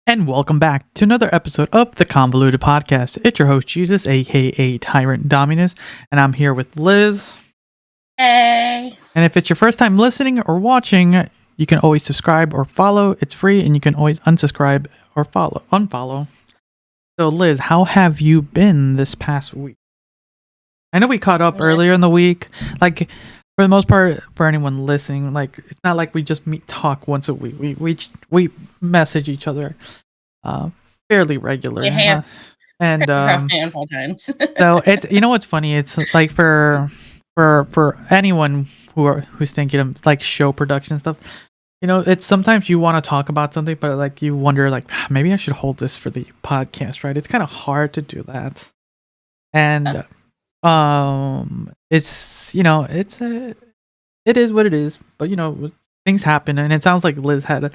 And welcome back to another episode of the Convoluted Podcast. It's your host, Jesus, aka Tyrant Dominus, and I'm here with Liz. Hey. And if it's your first time listening or watching, you can always subscribe or follow. It's free, and you can always unsubscribe or unfollow. So, Liz, how have you been this past week? I know we caught up earlier in the week. Like, for the most part, for anyone listening, like, it's not like we just talk once a week. We message each other fairly regular. And handful times. so it's, you know what's funny? It's like for anyone who's thinking of like show production stuff, you know, it's sometimes you want to talk about something, but like you wonder like maybe I should hold this for the podcast, right? It's kind of hard to do that. And it's, you know, it is what it is, but you know, things happen, and it sounds like Liz had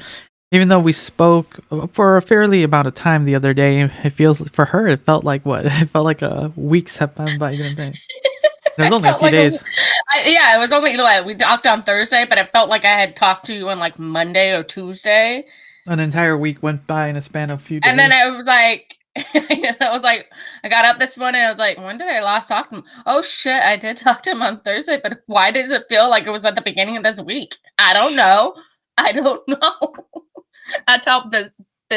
even though we spoke for a fairly amount of time the other day, it feels for her it felt like what? It felt like weeks have gone by. You know what I'm saying? It was only a few days. It was only we talked on Thursday, but it felt like I had talked to you on like Monday or Tuesday. An entire week went by in a span of a few days. And then it was like I got up this morning and I was like, when did I last talk to him? Oh shit, I did talk to him on Thursday, but why does it feel like it was at the beginning of this week? I don't know. That's how busy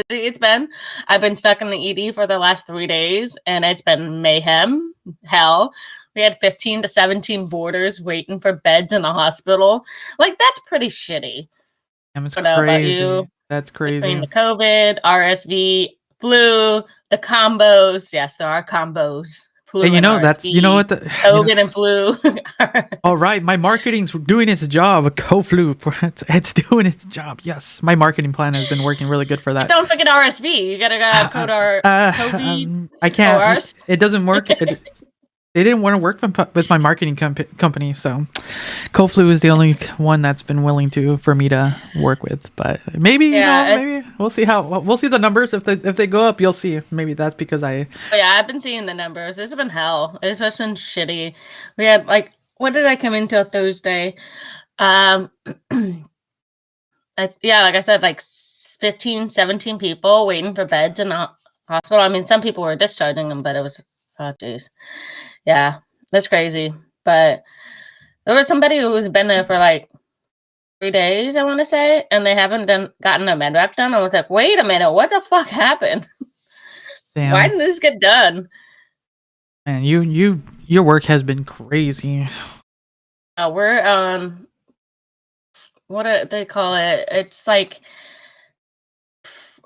it's been. I've been stuck in the ED for the last 3 days, and it's been mayhem, hell. We had 15 to 17 boarders waiting for beds in the hospital. Like, that's pretty shitty. That's crazy. That's crazy. Between the COVID, RSV, flu, the combos. Yes, there are combos. Flu and you know, that's, you know what? COVID and flu. All right. My marketing's doing its job. Co-flu. It's doing its job. Yes. My marketing plan has been working really good for that. Don't forget RSV. You got to code our COVID. I can't. It doesn't work. They didn't want to work with my marketing company, so Co-Flu is the only one that's been willing for me to work with. But maybe, maybe we'll see we'll see the numbers. If they go up, you'll see. Maybe that's because I've been seeing the numbers. It's been hell. It's just been shitty. We had like, what did I come into Thursday? Like I said, like 15, 17 people waiting for beds in the hospital. I mean, some people were discharging them, but it was, oh geez. Yeah, that's crazy. But there was somebody who's been there for like 3 days, I want to say, and they haven't gotten a med vac done. I was like, wait a minute, what the fuck happened? Damn. Why didn't this get done? Man, your work has been crazy. We're what do they call it? It's like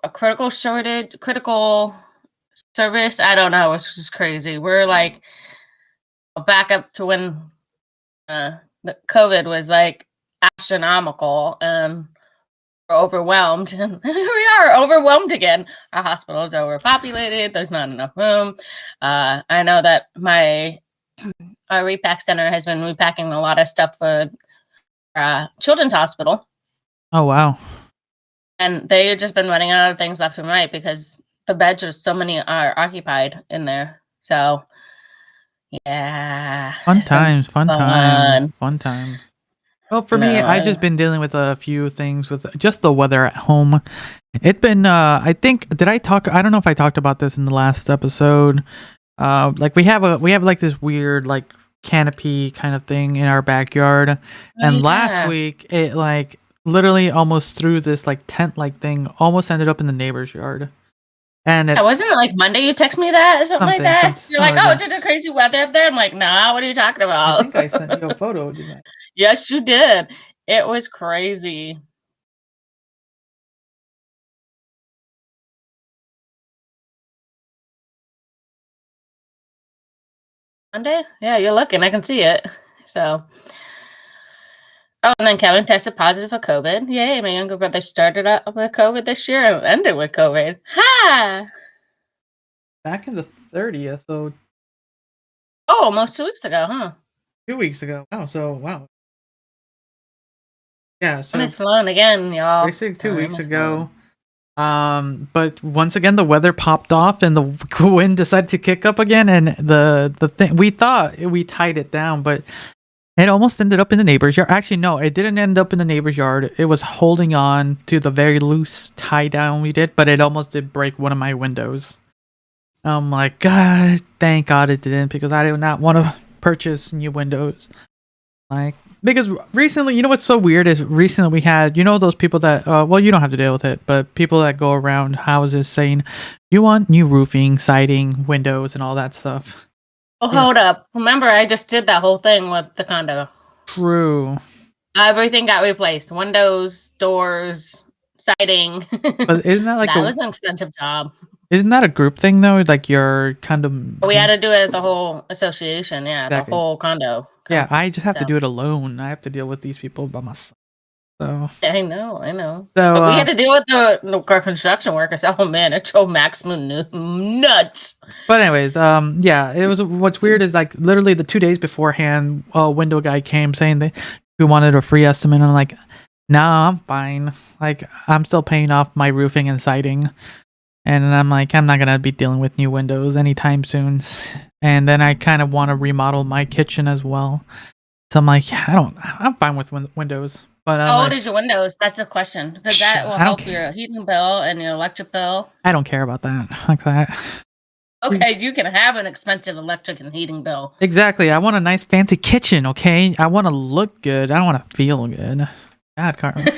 a critical service. I don't know. It's just crazy. We're like back up to when the COVID was like astronomical, and we're overwhelmed. And we are overwhelmed again. Our hospital's overpopulated. There's not enough room. I know that our repack center has been repacking a lot of stuff for children's hospital. Oh wow! And they've just been running out of things left and right because the beds are so many are occupied in there. So yeah. Fun times. Well, for me, I've just been dealing with a few things with just the weather at home. It's been I think I don't know if I talked about this in the last episode. Like we have like this weird like canopy kind of thing in our backyard. And last week it like literally almost threw this like tent like thing, almost ended up in the neighbor's yard. And wasn't it like Monday you text me that or something like that? You're like, oh, it's crazy weather up there. I'm like, nah, what are you talking about? I think I sent you a photo, didn't I? Yes, you did. It was crazy. Monday? Yeah, you're looking. I can see it. So. Oh, and then Kevin tested positive for COVID. Yay, my younger brother started out with COVID this year and ended with COVID. Ha! Back in the 30th, so... Oh, almost 2 weeks ago, huh? 2 weeks ago. Oh, so, wow. Yeah, so... It's flown again, y'all. Basically 2 weeks ago. But once again, the weather popped off and the wind decided to kick up again, and the thing... We thought we tied it down, but... It almost ended up in the neighbor's yard. Actually, no, it didn't end up in the neighbor's yard. It was holding on to the very loose tie down we did, but it almost did break one of my windows. I'm like, God, thank God it didn't, because I did not want to purchase new windows. Like, because recently, you know what's so weird is recently we had, those people that, well, you don't have to deal with it, but people that go around houses saying, you want new roofing, siding, windows, and all that stuff. Oh, hold up. Remember, I just did that whole thing with the condo. True. Everything got replaced. Windows, doors, siding. But isn't that like that was an expensive job. Isn't that a group thing though? Like your condo. We had to do it as the whole association. Yeah, Exactly. the whole condo. Yeah, I just have to do it alone. I have to deal with these people by myself. So I know. So but we had to deal with the construction workers. Oh man, it drove Maximum nuts. But anyways, yeah, it was. What's weird is like literally the 2 days beforehand, a window guy came saying that we wanted a free estimate. And I'm like, nah, I'm fine. Like I'm still paying off my roofing and siding, and I'm like, I'm not gonna be dealing with new windows anytime soon. And then I kind of want to remodel my kitchen as well. So I'm like, yeah, I'm fine with windows. But how old is your windows? That's a question. Because that will help your heating bill and your electric bill. I don't care about that like that. Okay, you can have an expensive electric and heating bill. Exactly. I want a nice fancy kitchen, okay? I want to look good. I don't want to feel good. God, Carmen.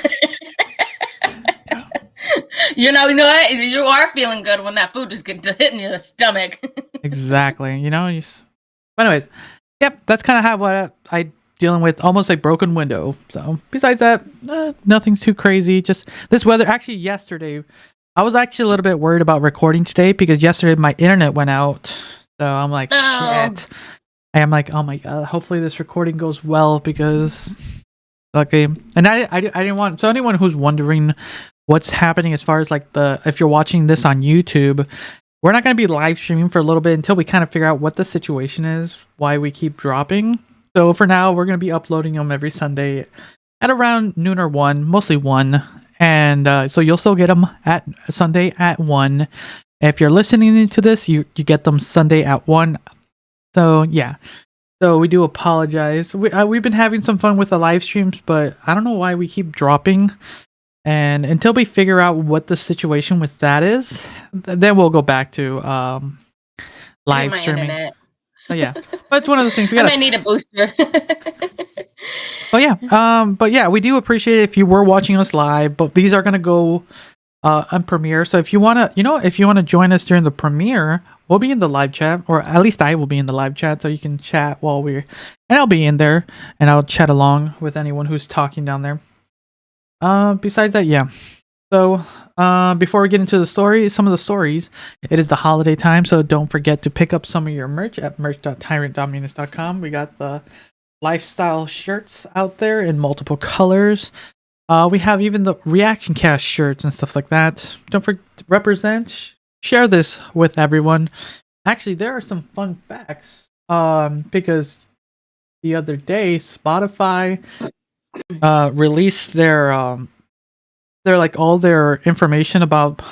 You know what? You are feeling good when that food just gets hitting your stomach. Exactly. But anyways, yep, that's kind of how what I dealing with, almost a broken window. So besides that, nothing's too crazy. Just this weather. Actually, yesterday, I was actually a little bit worried about recording today because yesterday my internet went out. So I'm like, shit. I'm like, oh my God, hopefully this recording goes well because, okay. And I didn't want, so anyone who's wondering what's happening as far as like if you're watching this on YouTube, we're not going to be live streaming for a little bit until we kind of figure out what the situation is, why we keep dropping. So for now, we're going to be uploading them every Sunday at around noon or 1, mostly 1. And so you'll still get them at Sunday at 1. If you're listening to this, you get them Sunday at 1. So yeah. So we do apologize. We've been having some fun with the live streams, but I don't know why we keep dropping. And until we figure out what the situation with that is, then we'll go back to live streaming. Internet. Yeah, but it's one of those things. I might need a booster. But yeah, we do appreciate it if you were watching us live. But these are gonna go on premiere. So if you wanna, if you wanna join us during the premiere, we'll be in the live chat, or at least I will be in the live chat, so you can chat while and I'll be in there, and I'll chat along with anyone who's talking down there. Besides that, yeah. So, before we get into some of the stories, it is the holiday time, so don't forget to pick up some of your merch at merch.tyrantdominus.com. We got the lifestyle shirts out there in multiple colors. We have even the reaction cast shirts and stuff like that. Don't forget to represent, share this with everyone. Actually, there are some fun facts, because the other day, Spotify released their like all their information about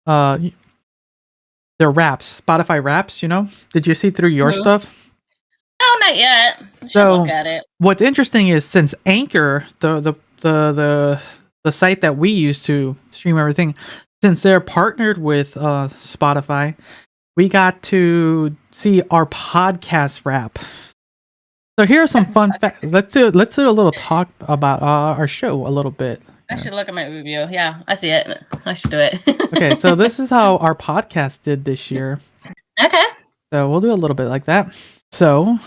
their raps, Spotify raps. Did you see through your stuff? No, not yet. So look at it. What's interesting is since Anchor, the site that we use to stream everything, since they're partnered with Spotify, we got to see our podcast rap. So here are some fun facts. Let's do a little talk about our show a little bit. I should look at my review. Yeah, I see it. I should do it. Okay, so this is how our podcast did this year. Okay. So we'll do a little bit like that. So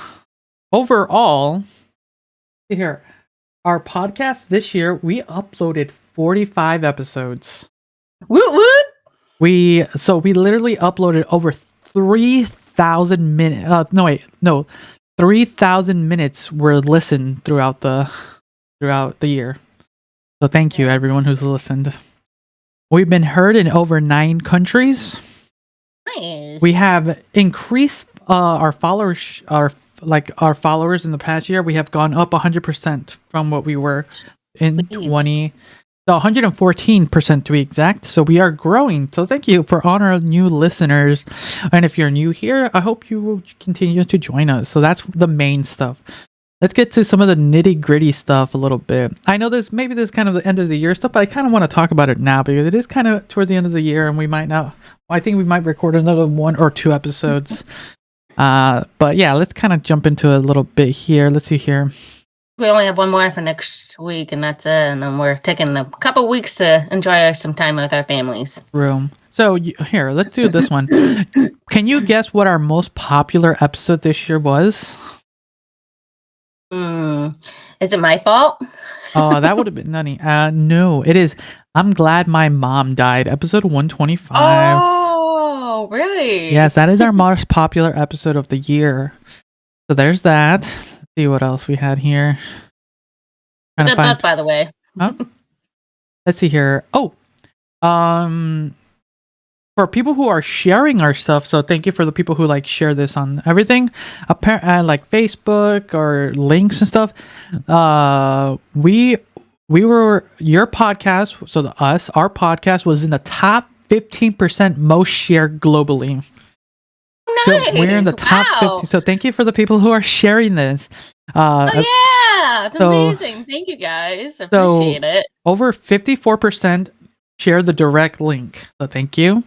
overall, here, our podcast this year, we uploaded 45 episodes. Woot woot! We literally uploaded over 3,000 minutes. 3,000 minutes were listened throughout the year. So thank you everyone who's listened. We've been heard in over 9 countries. Nice. We have increased our followers in the past year. We have gone up 100% from what we were in 114% to be exact. So we are growing. So thank you for all our new listeners. And if you're new here, I hope you will continue to join us. So that's the main stuff. let's get to some of the nitty-gritty stuff a little bit. I know this kind of the end of the year stuff, but I kind of want to talk about it now because it is kind of towards the end of the year, and we might not. I think we might record another 1 or 2 episodes. But yeah, let's kind of jump into a little bit here. Let's see here. We only have one more for next week, and that's it. And then we're taking a couple weeks to enjoy some time with our families. So here, let's do this one. Can you guess what our most popular episode this year was? Is it my fault? Oh, that would have been nutty. No, it is. I'm glad my mom died. Episode 125. Oh, really? Yes, that is our most popular episode of the year. So there's that. Let's see what else we had here. Good luck, by the way. Huh? Let's see here. Oh, for people who are sharing our stuff, so thank you for the people who like share this on everything, like Facebook or links and stuff. We were your podcast, so our podcast was in the top 15% most shared globally. Nice. So we're in the top 50. So thank you for the people who are sharing this. It's amazing. Thank you guys. I appreciate it. Over 54% share the direct link. So thank you.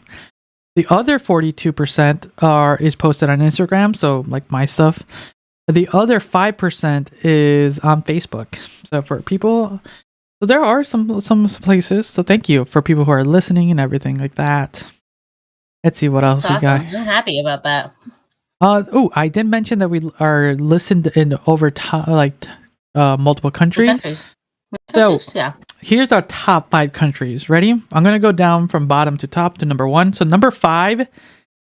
The other 42% is posted on Instagram, so like my stuff. The other 5% is on Facebook. So for people, so there are some places. So thank you for people who are listening and everything like that. Let's see what else That's we got. awesome. I'm happy about that. I did mention that we are listened in over multiple countries. So yeah. Here's our top 5 countries. Ready? I'm going to go down from bottom to top to number 1. So number 5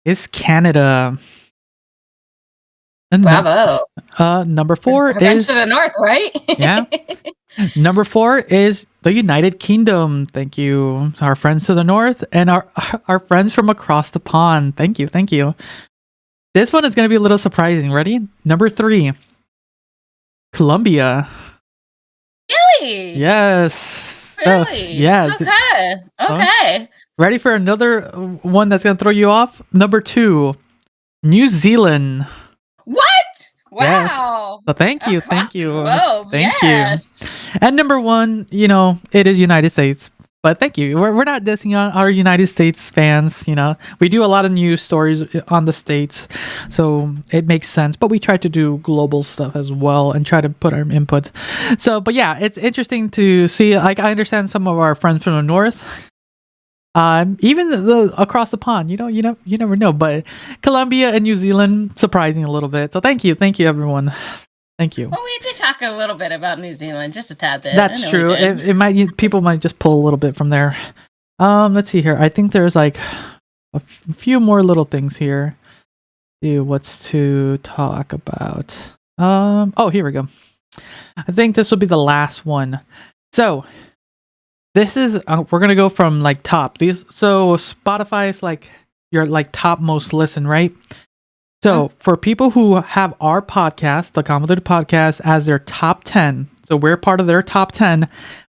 is Canada. And Bravo. Number 4 is to the north, right? Yeah. Number 4 is the United Kingdom. Thank you, our friends to the north and our friends from across the pond. Thank you. This one is going to be a little surprising. Ready? Number 3, Colombia. Really? Yes. Really? Yeah. Okay. Ready for another one that's going to throw you off? Number 2, New Zealand. What? Yes. Wow. So thank you. Thank you. Thank you. And number 1, it is United States. But thank you. We're not dissing on our United States fans. We do a lot of news stories on the States, so it makes sense. But we try to do global stuff as well and try to put our input. So, but yeah, it's interesting to see. Like, I understand some of our friends from the north, even across the pond. You never know. But Colombia and New Zealand, surprising a little bit. So thank you, everyone. Thank you. Well, we did talk a little bit about New Zealand, just a tad bit. That's true. People might just pull a little bit from there. Let's see here. I think there's like a few more little things here. See what's to talk about. Here we go. I think this will be the last one. So this is we're gonna go from like top. So Spotify is like your like top most listen, right? So for people who have our podcast, the Convoluted podcast, as their top 10, so we're part of their top 10,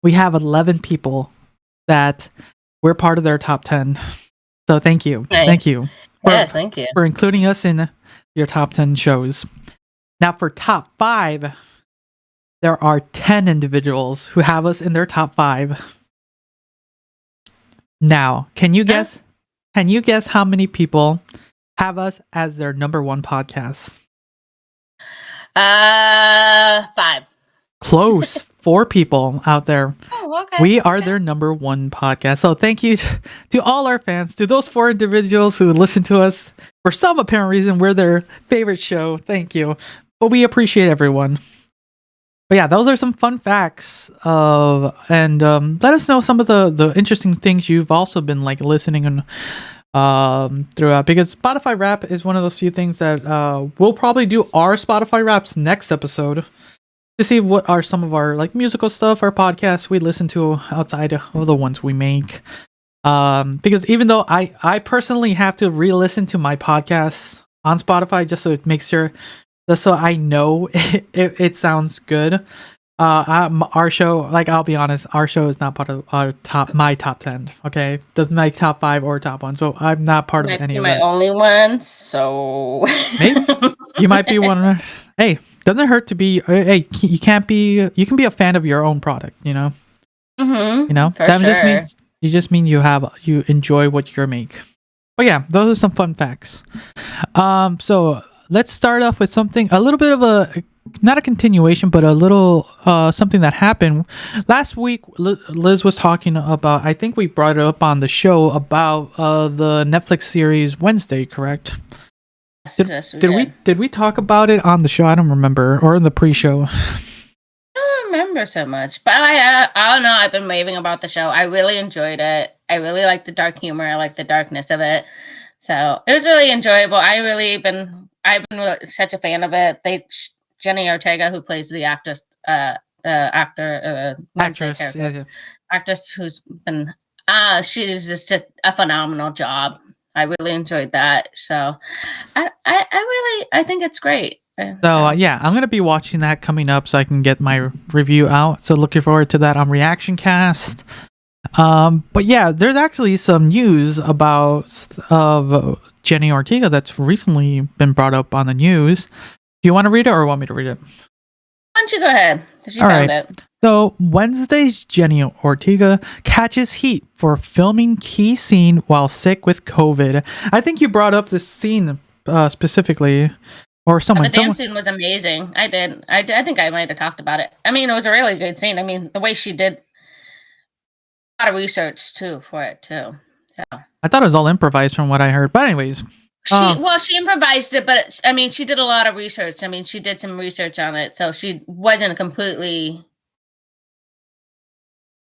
we have 11 people that we're part of their top 10. So thank you. Nice. Thank you. Thank you. For including us in your top 10 shows. Now for top 5, there are 10 individuals who have us in their top 5. Now, can you guess? Can you guess how many people have us as their number 1 podcast? 5. Close. 4 people out there. Oh, okay. We are their number 1 podcast. So thank you to all our fans, to those 4 individuals who listen to us. For some apparent reason, we're their favorite show. Thank you. But we appreciate everyone. But yeah, those are some fun facts. And let us know some of the interesting things you've also been like listening and throughout, because Spotify Rap is one of those few things that we'll probably do our Spotify Raps next episode to see what are some of our like musical stuff, our podcasts we listen to outside of the ones we make. Because even though I personally have to re-listen to my podcasts on Spotify just so it makes sure, just so I know it sounds good. Our show, like, I'll be honest, our show is not part of my top 10. Okay, doesn't make top 5 or top 1, so I'm not part of any of that. My only one, so maybe you might be one. Hey, doesn't hurt to be. Hey, you can't be. You can be a fan of your own product. You know. Mm-hmm. You know. For That just sure. means you enjoy what you make. But yeah, those are some fun facts. So let's start off with something a little bit of a not a continuation, but a little something that happened last week. Liz was talking about. I think we brought it up on the show about the Netflix series Wednesday, correct? Yes, we did. Did we talk about it on the show? I don't remember, or in the pre-show. I don't remember so much, but I don't know. I've been raving about the show. I really enjoyed it. I really like the dark humor. I like the darkness of it. So it was really enjoyable. I've been such a fan of it. Jenny Ortega, who plays the actress, Wednesday Actress, character, yeah. actress who's been, she's just a phenomenal job. I really enjoyed that. So I think it's great. So yeah, I'm gonna be watching that coming up, so I can get my review out. So looking forward to that on Reaction Cast. But yeah, there's actually some news about of Jenny Ortega that's recently been brought up on the news. Do you want to read it or want me to read it? Why don't you go ahead? Because you All found right. it. So Wednesday's Jenny Ortega catches heat for filming key scene while sick with COVID. I think you brought up this scene specifically, or someone. The dance scene was amazing. I did. I think I might have talked about it. I mean, it was a really good scene. I mean, the way she did a lot of research too for it too. So. I thought it was all improvised from what I heard, but anyways. She improvised it, but I mean, she did a lot of research. I mean, she did some research on it, so she wasn't completely.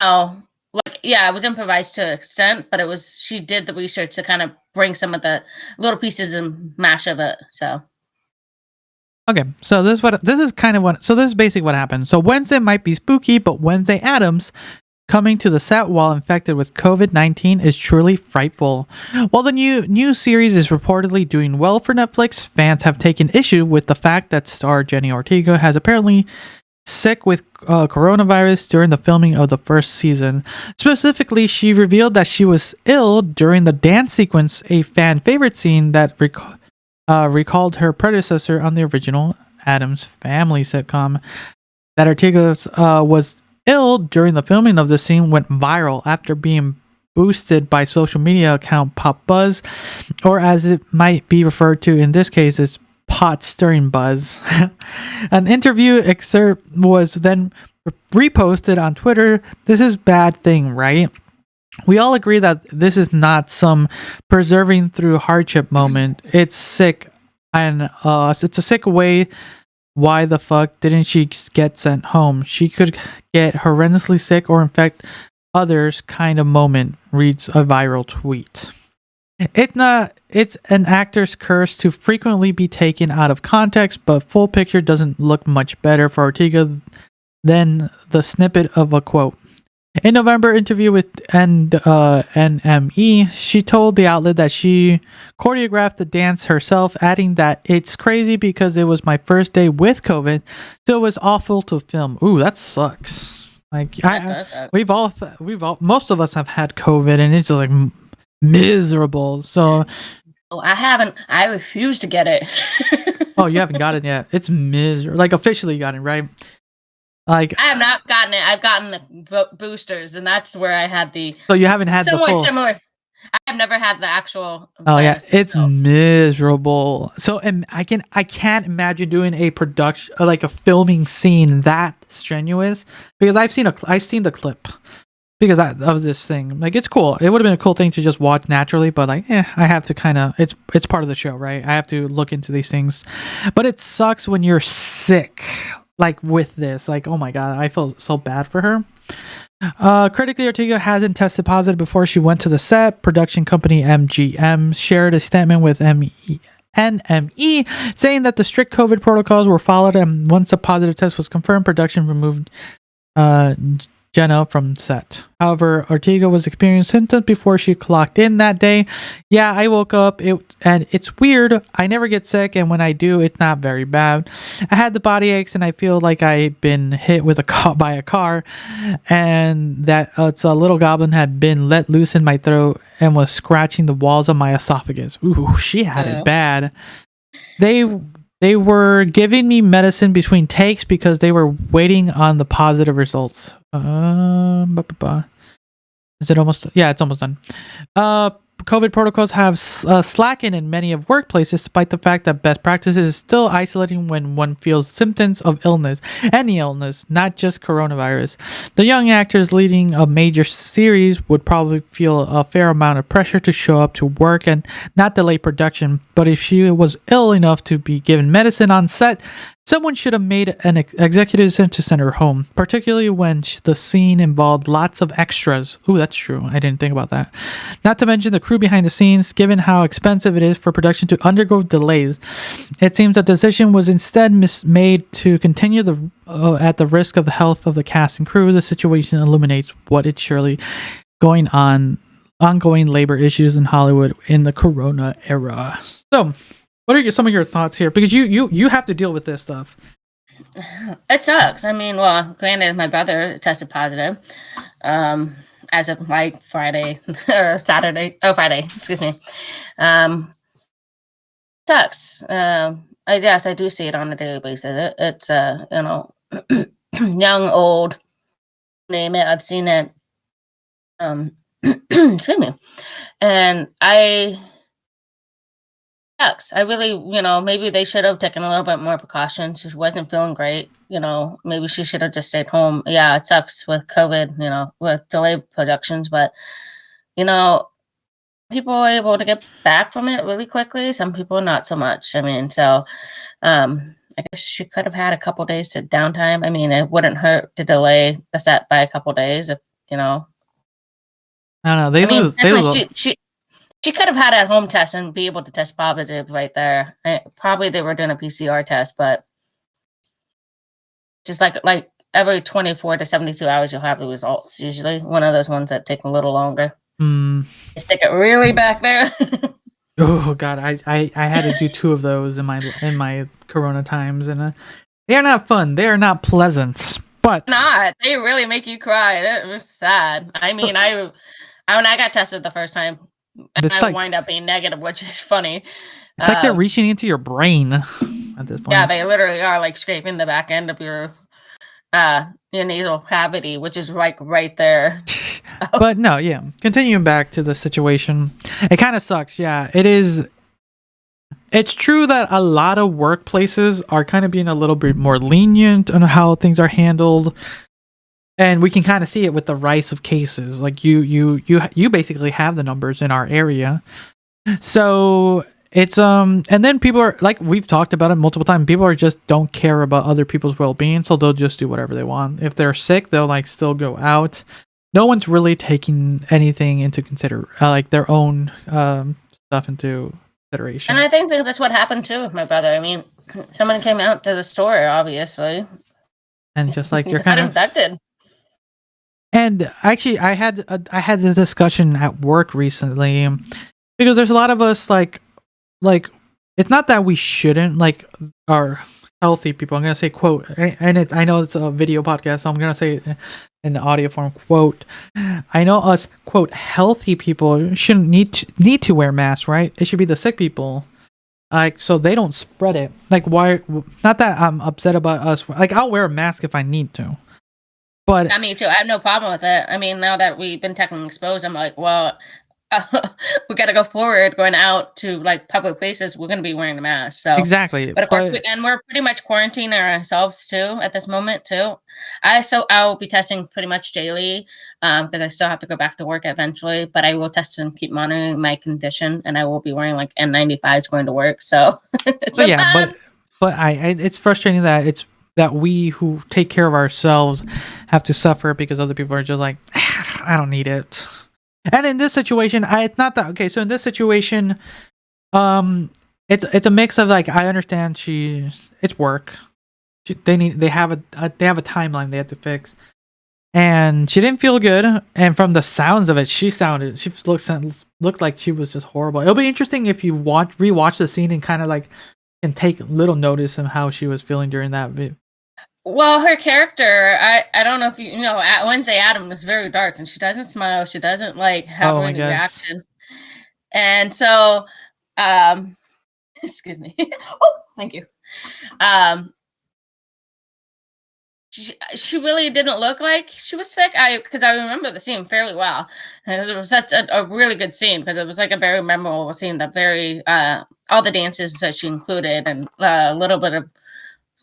It was improvised to an extent, but she did the research to kind of bring some of the little pieces and mash of it. So. Okay, so this is basically what happened. So Wednesday might be spooky, but Wednesday Addams coming to the set while infected with COVID-19 is truly frightful. While the new series is reportedly doing well for Netflix, fans have taken issue with the fact that star Jenny Ortega has apparently sick with coronavirus during the filming of the first season. Specifically, she revealed that she was ill during the dance sequence, a fan favorite scene that recalled her predecessor on the original Addams Family sitcom. That Ortega was ill during the filming of the scene went viral after being boosted by social media account Pop Buzz, or as it might be referred to in this case as pot stirring buzz. An interview excerpt was then reposted on Twitter. This is bad thing, right? We all agree that this is not some preserving through hardship moment. It's sick, and it's a sick way. Why the fuck didn't she get sent home? She could get horrendously sick or infect others kind of moment, reads a viral tweet. It's an actor's curse to frequently be taken out of context, but full picture doesn't look much better for Ortega than the snippet of a quote. In November interview with NME, she told the outlet that she choreographed the dance herself, adding that it's crazy because it was my first day with COVID, so it was awful to film. Ooh, that sucks. Like we've all most of us have had COVID, and it's like miserable. So I haven't. I refuse to get it. Oh, you haven't got it yet. It's miserable. Like officially got it, right? Like I have not gotten it. I've gotten the boosters, and that's where I had the. So you haven't had somewhat the full. Similar. I have never had the actual. Oh yeah, it's miserable. So and I can't imagine doing a production like a filming scene that strenuous because I've seen the clip because of this thing. Like it's cool. It would have been a cool thing to just watch naturally, but like I have to kind of it's part of the show, right? I have to look into these things, but it sucks when you're sick. Like with this, like oh my god, I feel so bad for her. Critically, Ortega hasn't tested positive before she went to the set. Production company MGM shared a statement with NME saying that the strict COVID protocols were followed, and once a positive test was confirmed, production removed Jenna from set. However, Ortega was experiencing symptoms before she clocked in that day. Yeah, I woke up, and it's weird. I never get sick, and when I do, it's not very bad. I had the body aches, and I feel like I've been hit with by a car, and that it's a little goblin had been let loose in my throat and was scratching the walls of my esophagus. Ooh, she had it bad. They They were giving me medicine between takes because they were waiting on the positive results. Is it almost? Yeah, it's almost done. COVID protocols have slackened in many of workplaces, despite the fact that best practices is still isolating when one feels symptoms of illness, any illness, not just coronavirus. The young actors leading a major series would probably feel a fair amount of pressure to show up to work and not delay production, but if she was ill enough to be given medicine on set, someone should have made an executive decision to send her home, particularly when the scene involved lots of extras. Ooh, that's true. I didn't think about that. Not to mention the crew behind the scenes, given how expensive it is for production to undergo delays. It seems that the decision was instead made to continue at the risk of the health of the cast and crew. The situation illuminates what is surely ongoing labor issues in Hollywood in the Corona era. So, what are some of your thoughts here? Because you have to deal with this stuff. It sucks. I mean, well, granted, my brother tested positive as of like Friday or Saturday. Oh, Friday. Excuse me. Sucks. I guess I do see it on a daily basis. It's young, old, name it. I've seen it. Excuse me. And sucks. I really, maybe they should have taken a little bit more precautions. She wasn't feeling great. Maybe she should have just stayed home. Yeah, it sucks with COVID, with delayed productions, but, people are able to get back from it really quickly. Some people not so much. I mean, so I guess she could have had a couple days to downtime. I mean, it wouldn't hurt to delay the set by a couple days if, I don't know. They lose. She could have had a home test and be able to test positive right there. Probably they were doing a PCR test, but just like every 24 to 72 hours, you'll have the results. Usually one of those ones that take a little longer. They stick it really back there. Oh God, I had to do 2 of those in my Corona times, and they are not fun. They are not pleasant. But they really make you cry. It was sad. I mean, when I got tested the first time, I wind up being negative, which is funny. It's like they're reaching into your brain at this point. Yeah, they literally are like scraping the back end of your nasal cavity, which is like right there. But no, yeah. Continuing back to the situation, it kind of sucks. Yeah, it is. It's true that a lot of workplaces are kind of being a little bit more lenient on how things are handled. And we can kind of see it with the rise of cases. Like you basically have the numbers in our area. So it's and then people are like, we've talked about it multiple times. People are just don't care about other people's well-being, so they'll just do whatever they want. If they're sick, they'll like still go out. No one's really taking anything into like their own stuff into consideration. And I think that's what happened too with my brother. I mean, someone came out to the store, obviously, and just like you're kind of infected. And actually, I had this discussion at work recently because there's a lot of us like it's not that we shouldn't like are healthy people. I'm gonna say quote, and I know it's a video podcast, so I'm gonna say it in the audio form quote. I know us quote healthy people shouldn't need to wear masks, right? It should be the sick people, like so they don't spread it. Like why? Not that I'm upset about us. Like I'll wear a mask if I need to. But yeah, me too. I have no problem with it. I mean, now that we've been technically exposed, I'm like, well, we got to go forward. Going out to like public places, we're going to be wearing a mask. So exactly. But of course, we're pretty much quarantining ourselves too at this moment too. I'll be testing pretty much daily because I still have to go back to work eventually. But I will test and keep monitoring my condition, and I will be wearing like N95s going to work. So but it's frustrating that we who take care of ourselves have to suffer because other people are just like, I don't need it. And in this situation, it's not that okay. So in this situation, it's a mix of like I understand it's work. They have a timeline they have to fix, and she didn't feel good. And from the sounds of it, she looked like she was just horrible. It'll be interesting if you rewatch the scene and kind of like can take little notice of how she was feeling during that video. Well, her character, I don't know if you know, Wednesday Adam is very dark, and she doesn't smile. She doesn't like have any reaction. And so, excuse me. Oh, thank you. She really didn't look like she was sick. Because I remember the scene fairly well. Because it was such a really good scene, because it was like a very memorable scene. That very all the dances that she included, and a little bit of,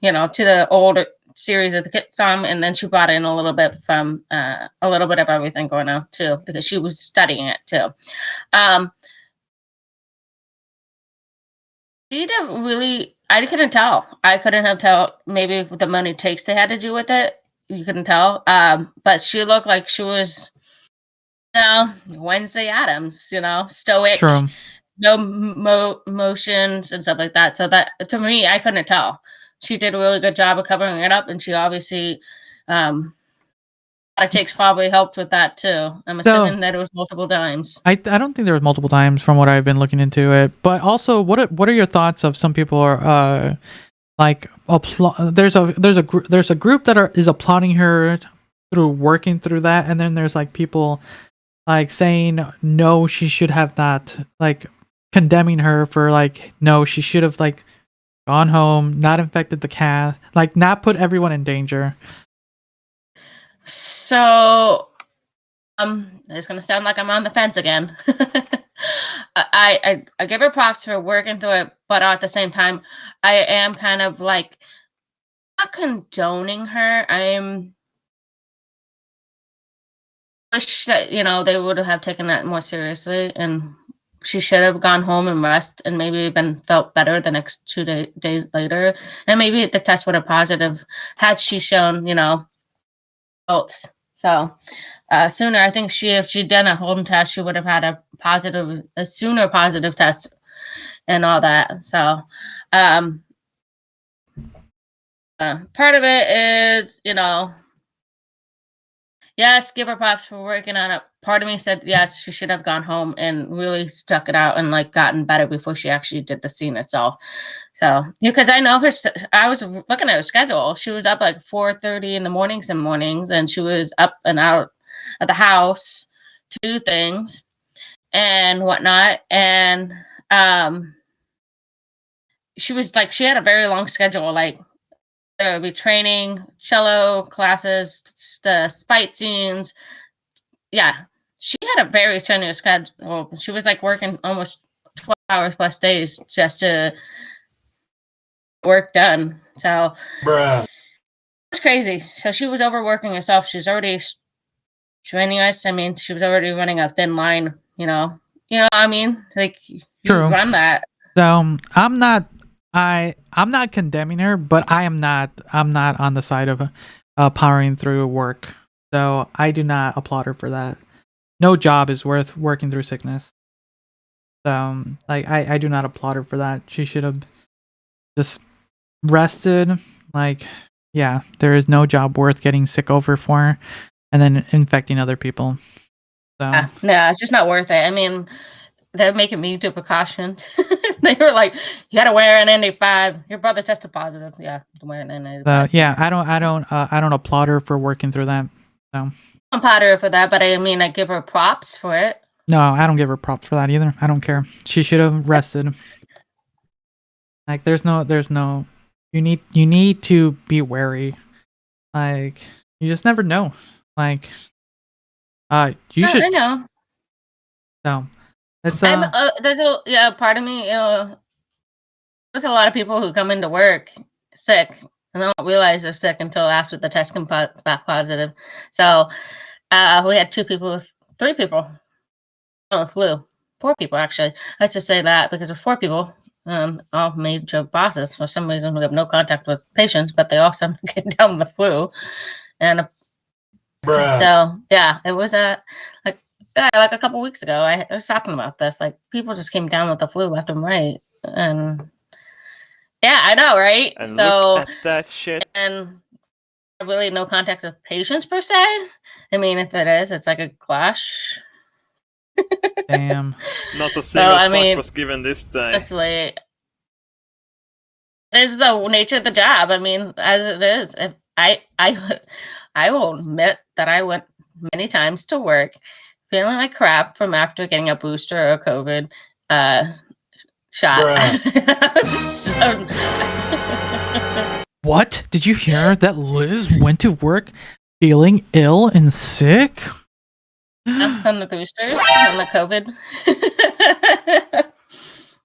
to the old series of the sitcom, and then she brought in a little bit from a little bit of everything going on too, because she was studying it too. She didn't really. I couldn't tell. I couldn't have tell. Maybe the money takes they had to do with it. You couldn't tell. But she looked like she was, Wednesday Addams. Stoic. True. No motions and stuff like that. So that, to me, I couldn't tell. She did a really good job of covering it up, and she obviously, takes probably helped with that too. I'm assuming that it was multiple times. I don't think there was multiple times from what I've been looking into it. But also, what are your thoughts of some people are there's a group that is applauding her through working through that, and then there's like people like saying no, she should have not, like condemning her for like, no, she should have like gone home, not infected the cat, like not put everyone in danger. So, it's gonna sound like I'm on the fence again. I give her props for working through it, but at the same time, I am kind of like not condoning her. I wish that they would have taken that more seriously, and she should have gone home and rest, and maybe felt better the next 2 days later, and maybe the test would have positive had she shown results. So sooner, I think if she'd done a home test, she would have had a sooner positive test and all that. So part of it is, yes, give her props for working on it. Part of me said, yes, she should have gone home and really stuck it out and like gotten better before she actually did the scene itself. So, because I know I was looking at her schedule. She was up like 4:30 in the mornings, and she was up and out of the house to do things and whatnot. And she had a very long schedule. Like, there would be training, cello classes, the fight scenes. Yeah, she had a very strenuous schedule. She was like working almost 12 hours plus days just to work done. So, Bruh. It's crazy. So she was overworking herself. She was already training us. I mean, she was already running a thin line. You know what I mean? Like, you run that. So I'm not condemning her, but I'm not on the side of powering through work. So I do not applaud her for that. No job is worth working through sickness. So like I do not applaud her for that. She should have just rested. Like, yeah, there is no job worth getting sick over for her and then infecting other people. So no, it's just not worth it. I mean, they're making me do precautions. They were like, you gotta wear an N95. Your brother tested positive. Yeah, wear an N95. Yeah, I don't applaud her for working through that. So I'm proud of her for that, but I mean, I give her props for it. No, I don't give her props for that either. I don't care. She should have rested. Like, there's no. You need to be wary. Like, you just never know. Like, you should. I know. So, it's there's a part of me. There's a lot of people who come into work sick and don't realize they're sick until after the test comes back positive. So, we had 3 people on the flu. 4 people, actually. Let's just say that, because there's 4 people, all major bosses for some reason who have no contact with patients, but they also get down with the flu. And so, yeah, it was like a couple weeks ago, I was talking about this. Like, people just came down with the flu left and right. And yeah, I know, right? And so look at that shit. And really no contact with patients per se. I mean, if it is, it's like a clash. Damn. Not a single fuck was given this day. Actually, it is the nature of the job. I mean, as it is, if I will admit that I went many times to work feeling like crap from after getting a booster or a COVID shot. What? Did you hear that Liz went to work feeling ill and sick? From the boosters, from the COVID.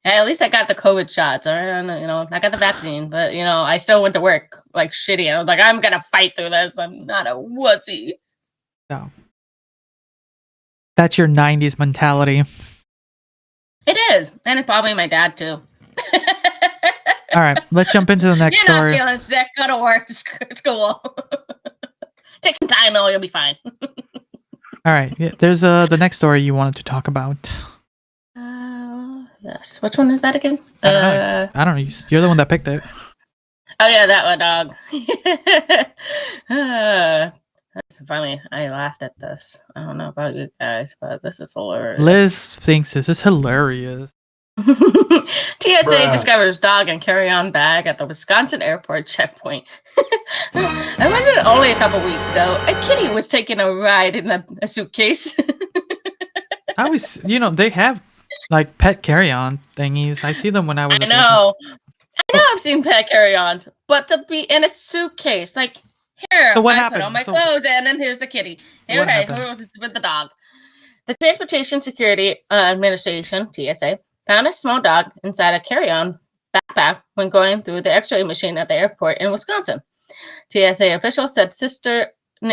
Hey, at least I got the COVID shots. I got the vaccine, but I still went to work like shitty. I was like, I'm gonna fight through this. I'm not a wussy. No. That's your 90s mentality. It is. And it's probably my dad too. All right, let's jump into the next story. You're not feeling sick, go to work, school. Take some time though, you'll be fine. All right, yeah, there's the next story you wanted to talk about. Yes. Which one is that again? I don't know. You're the one that picked it. Oh yeah, that one, dog. That's funny. I laughed at this. I don't know about you guys, but this is hilarious. Liz thinks this is hilarious. TSA discovers dog and carry-on bag at the Wisconsin airport checkpoint. I wasn't only a couple weeks ago. A kitty was taking a ride in a suitcase. I always, they have like pet carry-on thingies. I see them when I was. I know I've seen pet carry-ons, but to be in a suitcase, like here, so what I happened? put all my clothes in, and here's the kitty. Okay, who was with the dog? The Transportation Security Administration (TSA) found a small dog inside a carry-on backpack when going through the X-ray machine at the airport in Wisconsin. TSA officials said sister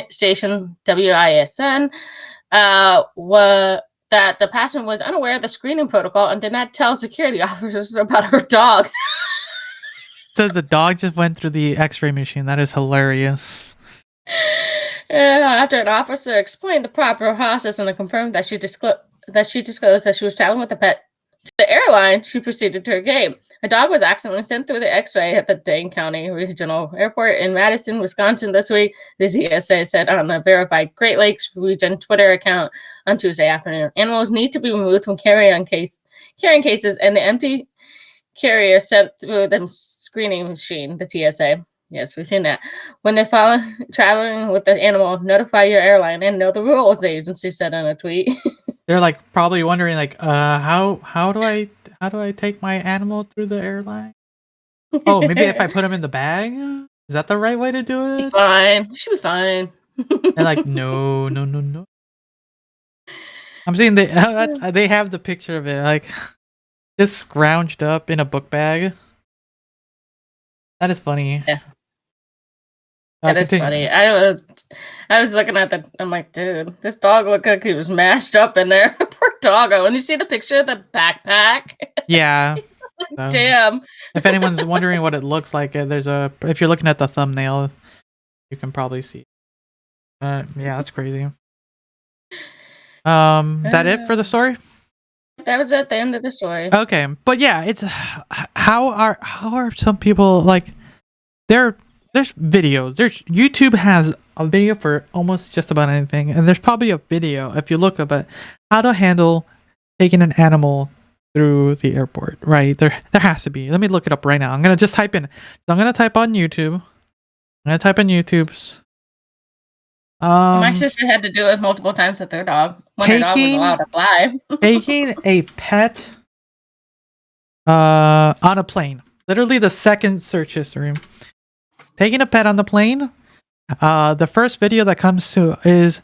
station WISN that the passenger was unaware of the screening protocol and did not tell security officers about her dog. Says the dog just went through the X-ray machine. That is hilarious. After an officer explained the proper process and confirmed that she disclosed that she was traveling with the pet to the airline, she proceeded to her gate. A dog was accidentally sent through the X-ray at the Dane County Regional Airport in Madison, Wisconsin this week, the TSA said on a verified Great Lakes region Twitter account on Tuesday afternoon. Animals need to be removed from carrying cases and the empty carrier sent through the screening machine, the TSA. Yes, we've seen that. When they follow traveling with the animal, notify your airline and know the rules, the agency said in a tweet. They're like probably wondering like, how do I take my animal through the airline? Oh, maybe if I put him in the bag? Is that the right way to do it? Fine. Should be fine. They're like, no. I'm seeing they have the picture of it, like just scrounged up in a book bag. That is funny. Yeah. That is funny. I was looking at that. I'm like, dude, this dog looked like he was mashed up in there. Poor doggo. And you see the picture of the backpack? Yeah. Damn. If anyone's wondering what it looks like, if you're looking at the thumbnail, you can probably see. Yeah, that's crazy. That it for the story? That was at the end of the story. Okay, but yeah, it's how are some people like? There's videos. YouTube has a video for almost just about anything, and there's probably a video if you look up at how to handle taking an animal through the airport. Right there has to be. Let me look it up right now. I'm gonna just type in. So I'm gonna type on YouTube. I'm gonna type in YouTube's. My sister had to do it multiple times with their dog when her dog was allowed to fly. Taking a pet on a plane. Literally the second search history. Taking a pet on the plane. The first video that comes to is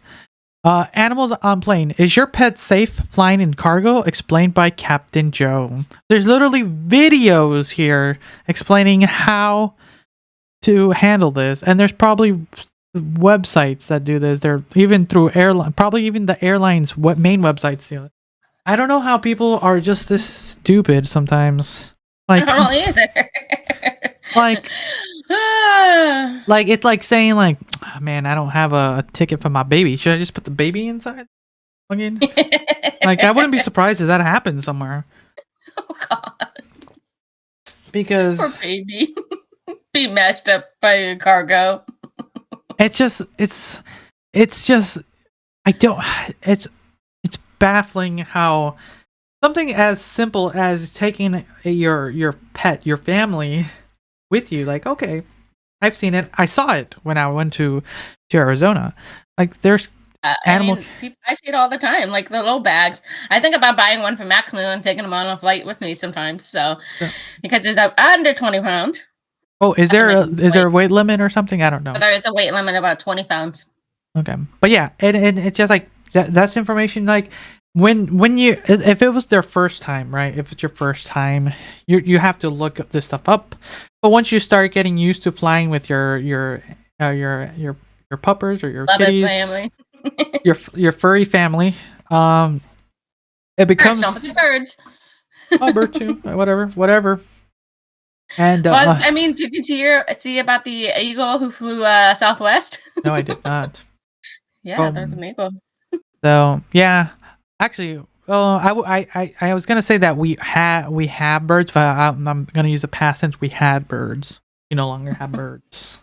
animals on plane. Is your pet safe flying in cargo? Explained by Captain Joe. There's literally videos here explaining how to handle this, and there's probably websites that do this. They're even through airline, probably even the airlines main websites do it. I don't know how people are just this stupid sometimes. Like, I don't either. like it's like saying like, oh, man, I don't have a ticket for my baby. Should I just put the baby inside? Again? Like, I wouldn't be surprised if that happened somewhere. Oh God! Because poor baby be mashed up by a cargo. It's baffling how something as simple as taking your pet, your family with you, like, okay, I've seen it. I saw it when I went to Arizona. Like, there's animal. I see it all the time, like the little bags. I think about buying one for Maximo and taking them on a flight with me sometimes. So, because it's under 20 pounds. Oh, is there a weight limit or something? I don't know. There is a weight limit about 20 pounds. Okay, but yeah, and it's just like that's information. Like when you, if it was their first time, right? If it's your first time, you have to look this stuff up. But once you start getting used to flying with your puppers or your kitties, family. your furry family, it becomes birds. Oh, bird too, whatever. And well, I mean, did you see about the eagle who flew Southwest? No, I did not. Yeah, there's an eagle. So yeah, actually, I was gonna say that we have birds, but I'm gonna use the past tense. We had birds. We no longer have birds.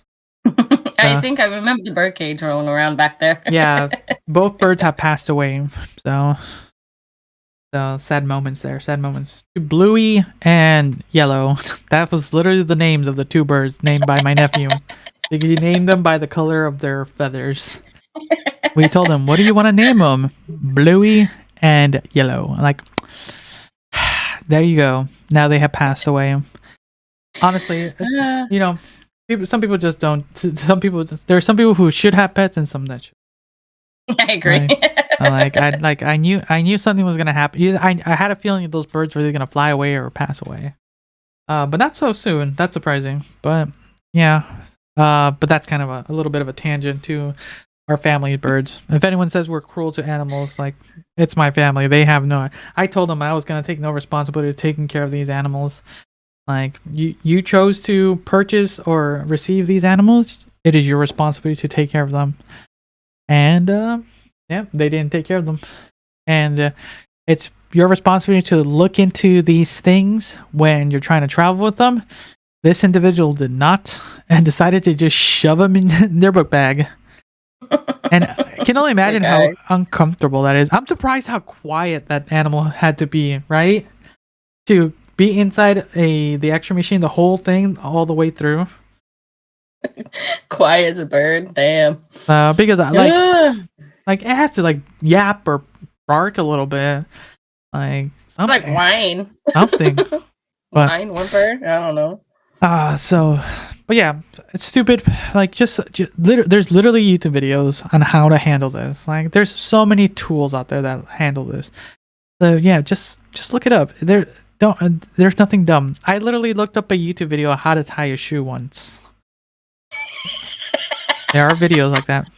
I think I remember the bird cage rolling around back there. Yeah, both birds have passed away. So sad moments there. Sad moments. Bluey and Yellow. That was literally the names of the two birds named by my nephew. Because he named them by the color of their feathers. We told him, "What do you want to name them?" Bluey and Yellow. Like, there you go. Now they have passed away. Honestly, you know, some people just don't. There are some people who should have pets and some that should. I agree. I knew something was gonna happen. I had a feeling those birds were either gonna fly away or pass away. But not so soon. That's surprising. But yeah. But that's kind of a little bit of a tangent to our family's birds. If anyone says we're cruel to animals, like, it's my family. They have no. I told them I was gonna take no responsibility of taking care of these animals. Like, you chose to purchase or receive these animals. It is your responsibility to take care of them. And yeah, they didn't take care of them. And it's your responsibility to look into these things when you're trying to travel with them. This individual did not, and decided to just shove them in their book bag. And I can only imagine how uncomfortable that is. I'm surprised how quiet that animal had to be, right? To be inside the X-ray machine, the whole thing, all the way through. Quiet as a bird, damn. Because like it has to like yap or bark a little bit, like something. Like whine. Something. But, whine, whimper. I don't know. But yeah, it's stupid. Like just there's literally YouTube videos on how to handle this. Like there's so many tools out there that handle this. So yeah, just look it up. There's nothing dumb. I literally looked up a YouTube video on how to tie a shoe once. There are videos like that.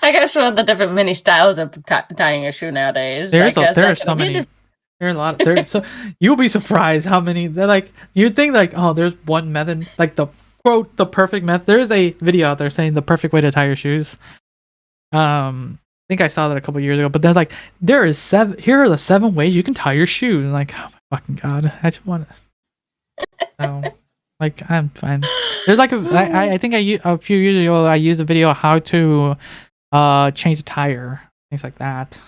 I guess one of the different mini styles of tying a shoe nowadays. There are so many. There are a lot. So you'll be surprised how many. They're like, you'd think like, oh, there's one method, like the quote, the perfect method. There's a video out there saying the perfect way to tie your shoes. I think I saw that a couple years ago. But there's like, here are the 7 ways you can tie your shoes. And like, oh my fucking god, I just want to. Like, I'm fine. There's like I think a few years ago I used a video of how to change the tire, things like that.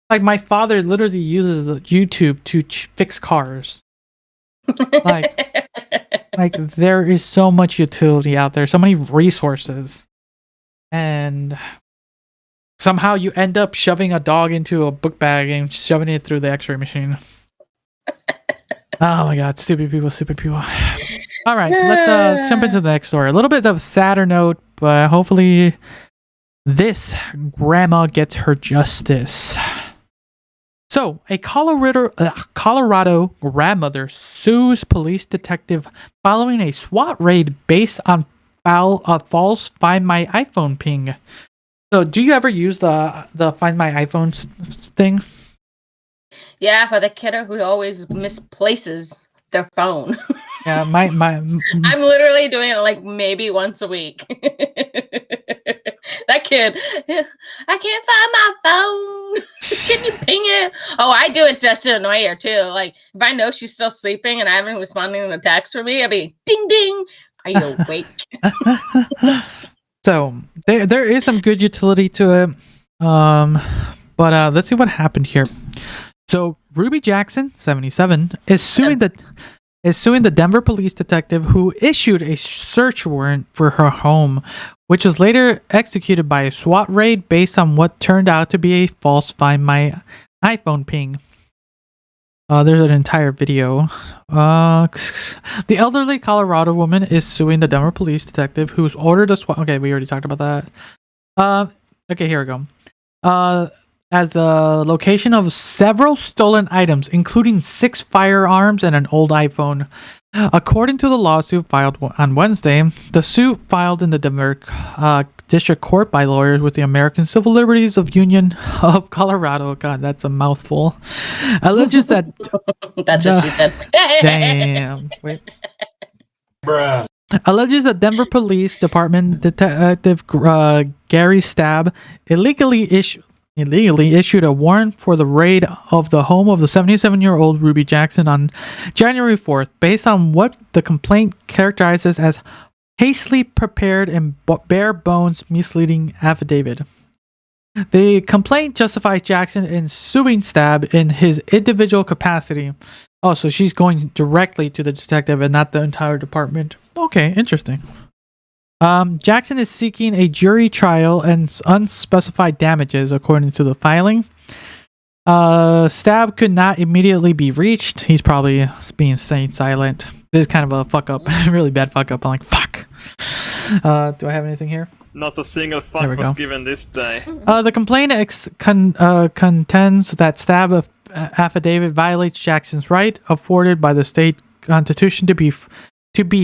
Like my father literally uses YouTube to fix cars. like there is so much utility out there, so many resources, and somehow you end up shoving a dog into a book bag and shoving it through the X-ray machine. Oh my god, stupid people. All right, let's jump into the next story. A little bit of a sadder note, but hopefully this grandma gets her justice. So, a Colorado grandmother sues police detective following a SWAT raid based on false Find My iPhone ping. So, do you ever use the Find My iPhone thing? Yeah, for the kiddo who always misplaces their phone. Yeah, I'm literally doing it like maybe once a week. That kid, I can't find my phone. Can you ping it? Oh, I do it just to annoy her too. Like if I know she's still sleeping and I haven't responded to a text from me, I'll be ding ding. Are you awake? So there is some good utility to it. But let's see what happened here. So Ruby Jackson, 77, is suing the Denver police detective who issued a search warrant for her home, which was later executed by a SWAT raid based on what turned out to be a false Find My iPhone ping. There's an entire video. The elderly Colorado woman is suing the Denver police detective who's ordered a SWAT. Okay, we already talked about that. Okay, here we go. As the location of several stolen items, including 6 firearms and an old iPhone. According to the lawsuit filed on Wednesday, the suit filed in the Denver District Court by lawyers with the American Civil Liberties of Union of Colorado. God, that's a mouthful. Alleges that that's what you said. Damn. Wait. Bruh. Alleges that Denver Police Department Detective Gary Stabb illegally issued a warrant for the raid of the home of the 77-year-old Ruby Jackson on January 4th, based on what the complaint characterizes as hastily prepared and bare bones misleading affidavit. The complaint justifies Jackson in suing Stabb in his individual capacity. Oh, so she's going directly to the detective and not the entire department. Okay, interesting. Jackson is seeking a jury trial and unspecified damages, according to the filing. Stabb could not immediately be reached. He's probably being staying silent. This is kind of a fuck up, really bad fuck up. I'm like, fuck. Do I have anything here? Not a single fuck was given this day. The complaint contends that Stabb affidavit violates Jackson's right afforded by the state constitution to be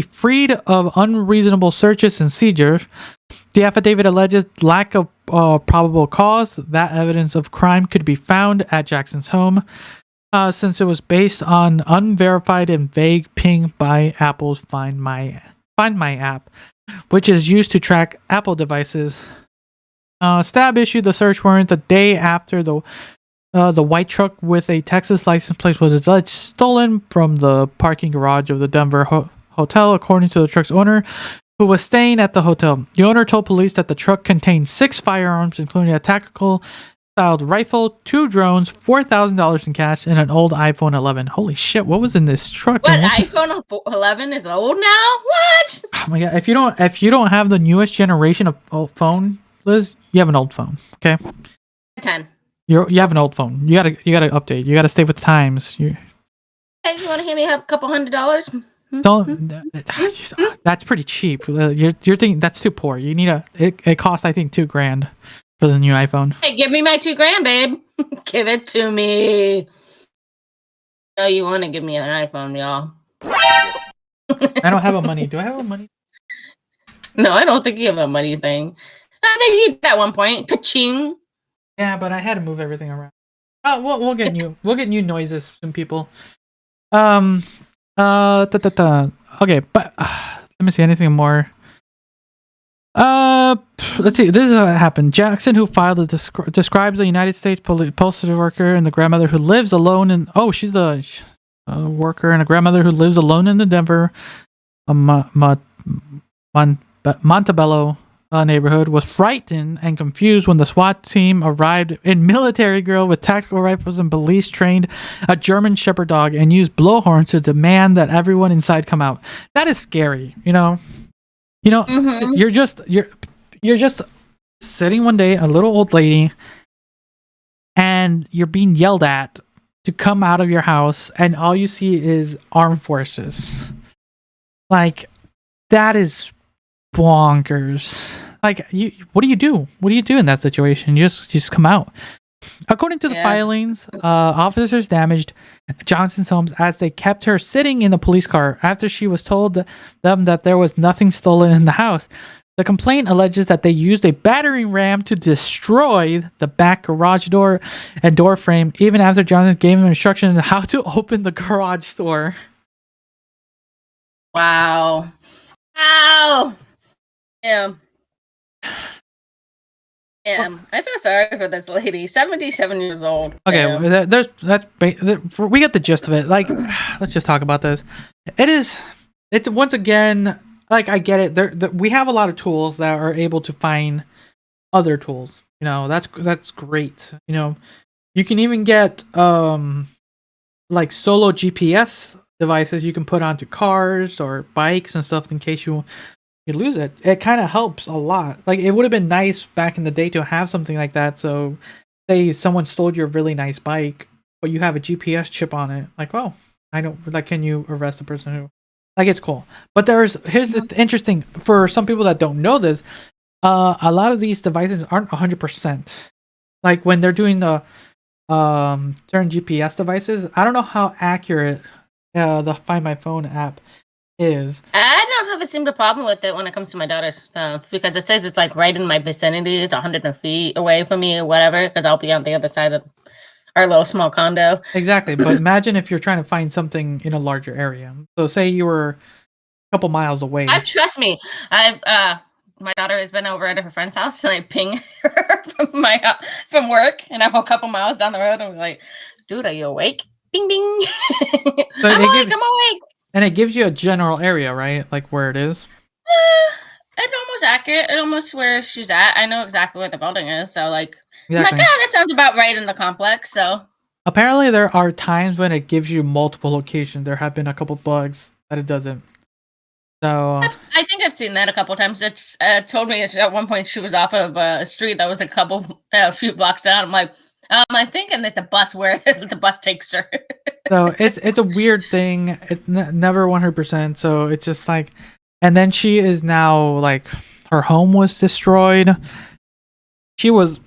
freed of unreasonable searches and seizures. The affidavit alleges lack of probable cause that evidence of crime could be found at Jackson's home, since it was based on unverified and vague ping by Apple's Find My app, which is used to track Apple devices. Stabb issued the search warrant the day after the white truck with a Texas license plate was alleged stolen from the parking garage of the Denver hotel, according to the truck's owner, who was staying at the hotel. The owner told police that the truck contained 6 firearms, including a tactical-styled rifle, 2 drones, $4,000 in cash, and an old iPhone 11. Holy shit! What was in this truck? What, iPhone 11 is old now? What? Oh my god! If you don't have the newest generation of phone, Liz, you have an old phone. Okay. 10. You have an old phone. You gotta update. You gotta stay with the times. Hey, you want to hand me a couple $100? Don't. That's pretty cheap. You're thinking that's too poor. You need it costs I think $2,000 for the new iPhone. Hey, give me my $2,000, babe. Give it to me. Oh, you want to give me an iPhone, y'all? I don't have a money. Do I have a money? No, I don't think you have a money thing. I think you did at one point. Ka-ching. Yeah, but I had to move everything around. Oh, we'll get new noises from people. Okay, but let me see anything more. Let's see. This is what happened. Jackson, who filed describes a United States postal worker and the grandmother who lives alone in. Oh, she's a worker and a grandmother who lives alone in the Denver, Montebello neighborhood, was frightened and confused when the SWAT team arrived in military grill with tactical rifles and police trained a German Shepherd dog and used blowhorns to demand that everyone inside come out. That is scary, you know. Mm-hmm. You're just sitting one day, a little old lady, and you're being yelled at to come out of your house, and all you see is armed forces. Like, that is bonkers. Like, what do you do? What do you do in that situation? You just come out. According to the filings, officers damaged Johnson's homes as they kept her sitting in the police car after she was told them that there was nothing stolen in the house. The complaint alleges that they used a battering ram to destroy the back garage door and door frame, even after Johnson gave them instructions on how to open the garage door. Wow. Ow. Yeah. I feel sorry for this lady. 77 years old. Okay, we get the gist of it. Like, let's just talk about this. It's once again, like, I get it. We have a lot of tools that are able to find other tools. You know, that's great. You know, you can even get like solo GPS devices you can put onto cars or bikes and stuff in case you lose it. It kind of helps a lot. Like, it would have been nice back in the day to have something like that. So say someone stole your really nice bike, but you have a GPS chip on it. Like, oh, I don't like. Can you arrest the person who? Like, it's cool. But here's the interesting for some people that don't know this. A lot of these devices aren't 100%. Like when they're doing the certain GPS devices, I don't know how accurate the Find My Phone app is. I don't have a single problem with it when it comes to my daughter's stuff because it says it's like right in my vicinity. It's 100 feet away from me or whatever because I'll be on the other side of our little small condo. Exactly. But imagine if you're trying to find something in a larger area. So say you were a couple miles away. Trust me. My daughter has been over at her friend's house and I ping her from work and I'm a couple miles down the road and I'm like, dude, are you awake? Bing, bing. I'm awake. And it gives you a general area, right? Like where it is. It's almost accurate. It almost where she's at. I know exactly where the building is. So like, exactly. I'm like, that sounds about right in the complex. So apparently there are times when it gives you multiple locations. There have been a couple bugs that it doesn't. So I think I've seen that a couple times. It's told me at one point she was off of a street that was a few blocks down. I'm like, I'm thinking that the bus where the bus takes her. So it's a weird thing. It's never 100%. So it's just like, and then she is now like her home was destroyed. She was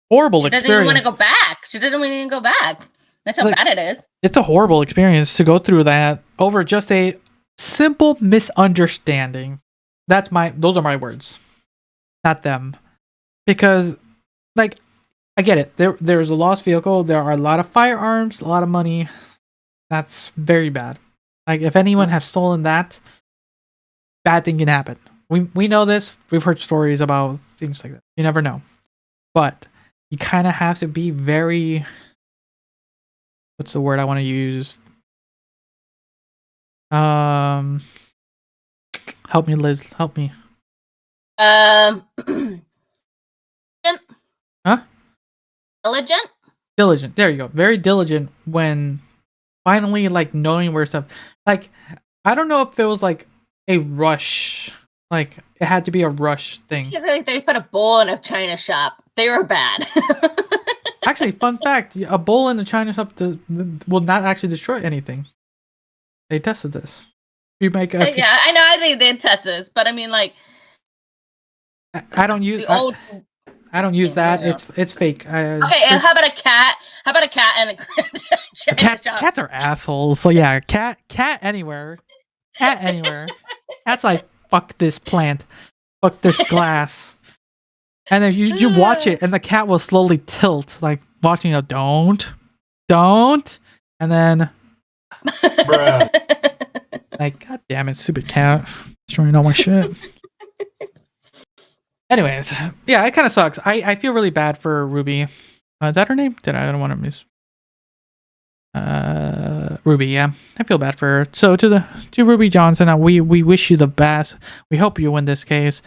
horrible experience. She doesn't even want to go back. She doesn't even go back. That's how bad it is. It's a horrible experience to go through that over just a simple misunderstanding. Those are my words, not them, because like I get it. There's a lost vehicle. There are a lot of firearms, a lot of money. That's very bad. Like if anyone have stolen that, bad thing can happen. We know this. We've heard stories about things like that. You never know, but you kind of have to be very. What's the word I want to use? Help me, Liz. Help me. Huh? Diligent. There you go. Very diligent when finally like knowing where stuff. Like I don't know if it was like a rush. Like it had to be a rush thing. They put a bowl in a China shop. They were bad. Actually, fun fact: a bowl in the China shop will not actually destroy anything. They tested this. You make yeah, I know. I think they test this, but I mean, like, I don't use I don't use that. Yeah. It's fake. Okay, and how about a cat? How about a cat and a cats are assholes. So yeah, cat anywhere. Cat anywhere. Cat's like, fuck this plant. Fuck this glass. And then you watch it and the cat will slowly tilt, like watching a don't. And then Bruh. like, god damn it, stupid cat. Destroying all my shit. Anyways, yeah, it kind of sucks. I feel really bad for Ruby. Is that her name? I don't want to miss. Ruby, yeah. I feel bad for her. So to Ruby Johnson, we wish you the best. We hope you win this case.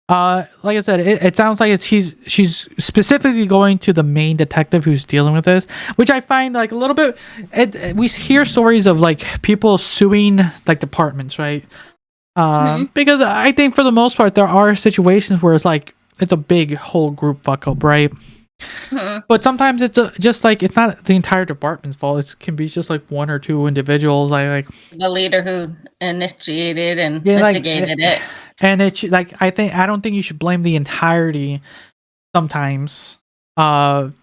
Like I said, it sounds like she's specifically going to the main detective who's dealing with this, which I find like a little bit. We hear stories of like people suing like departments, right? Because I think for the most part there are situations where it's like it's a big whole group fuck up, right? But sometimes it's just like it's not the entire department's fault. It can be just like one or two individuals. Like the leader who initiated and instigated it. And it's like I don't think you should blame the entirety. Sometimes, and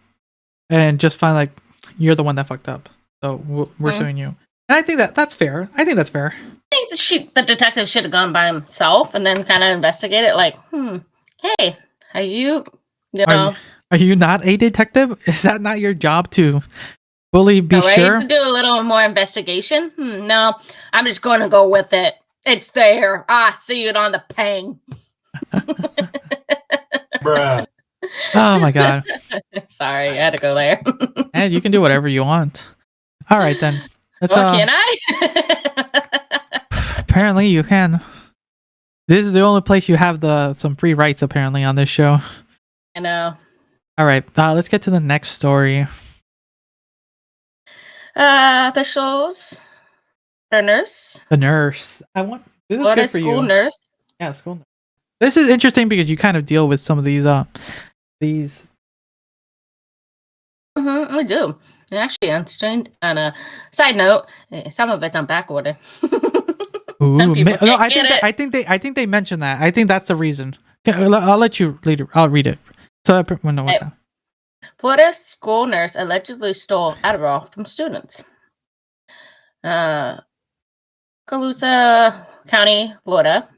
just find like you're the one that fucked up. So we're suing you. And I think that's fair. I think the detective should have gone by himself and then kind of investigate it. Like, hey, are you know? Are you not a detective? Is that not your job to fully be sure? To do a little more investigation? No, I'm just going to go with it. It's there. See it on the pang. Bruh. Oh my god. Sorry, I had to go there. And you can do whatever you want. All right then. Can I? Apparently you can. This is the only place you have some free rights apparently on this show. I know. All right, let's get to the next story. Officials. The nurse. This is good for you. School nurse. Yeah, school nurse. This is interesting because you kind of deal with some of these. I do. Actually, on a side note, some of it's on back order. Ooh, people no, can't I think they mentioned that. I think that's the reason. I'll let you read it. I'll read it. So I know what's happening. Florida school nurse allegedly stole Adderall from students. Convoluted County, Florida.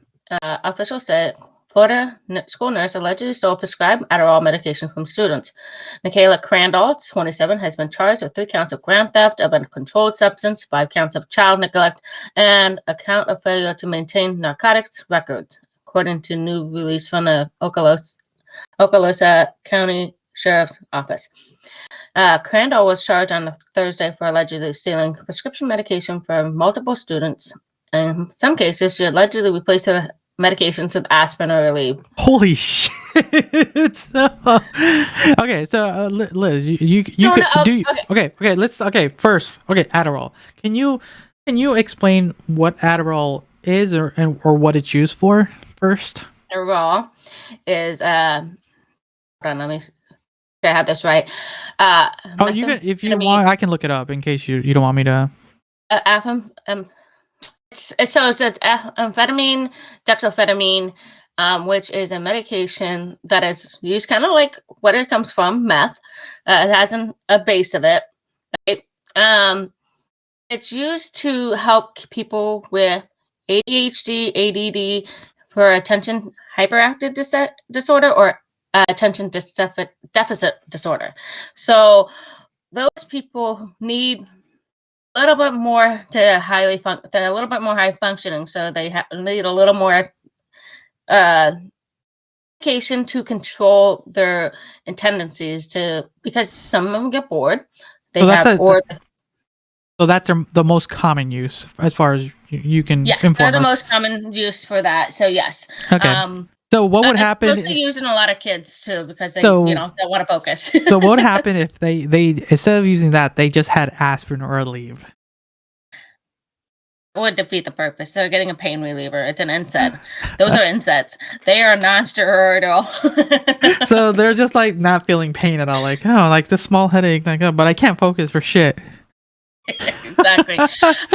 Officials said Florida school nurse allegedly stole prescribed Adderall medication from students. Michaela Crandall, 27, has been charged with 3 counts of grand theft of a controlled substance, 5 counts of child neglect, and a count of failure to maintain narcotics records, according to new release from the Okaloosa County Sheriff's Office. Crandall was charged on Thursday for allegedly stealing prescription medication from multiple students. In some cases, she allegedly replaced her medications with aspirin or Aleve. Holy shit! Okay, so Liz, you No, could no, do. okay. Let's first. Okay, Adderall. Can you explain what Adderall is or what it's used for first? Adderall is hold on, let me I have this right. You can, if you want, I can look it up in case you don't want me to. It's amphetamine, dextroamphetamine, which is a medication that is used kind of like what it comes from, meth. It has a base of it. Right? It's used to help people with ADHD, ADD, for attention hyperactive disorder or attention deficit disorder. So those people need a little bit more to they're a little bit more high functioning, so they need a little more medication to control their tendencies because some of them get bored. So that's the most common use as far as you can inform us. They're the most common use for that. So yes. Okay. So what would happen? It's mostly used in a lot of kids too because they they want to focus. So what would happen if they instead of using that they just had aspirin or Aleve? It would defeat the purpose. So getting a pain reliever, it's an NSAID. Those are NSAIDs. They are non-steroidal. So they're just like not feeling pain at all. Like, oh, like this small headache, like, oh, but I can't focus for shit. Exactly. I'm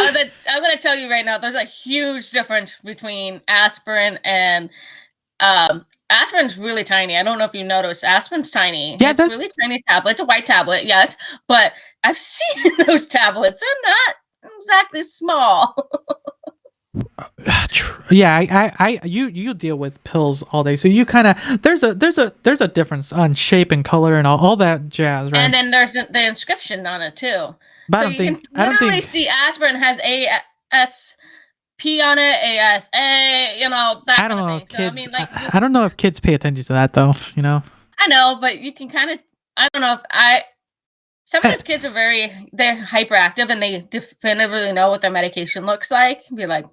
going to tell you right now, there's a huge difference between aspirin and aspirin's really tiny. I don't know if you noticed. Aspirin's tiny. Yeah, it's really tiny tablet. It's a white tablet, yes. But I've seen those tablets. They're not exactly small. Yeah, you deal with pills all day, so you kind of there's a difference on shape and color and all that jazz, right? And then there's the inscription on it too. But so you can literally see aspirin has ASP on it, ASA, that. I don't know if kids. So, I don't know if kids pay attention to that though. I know, but you can kind of. I don't know if some of these kids are they're hyperactive and they definitively know what their medication looks like. Be like,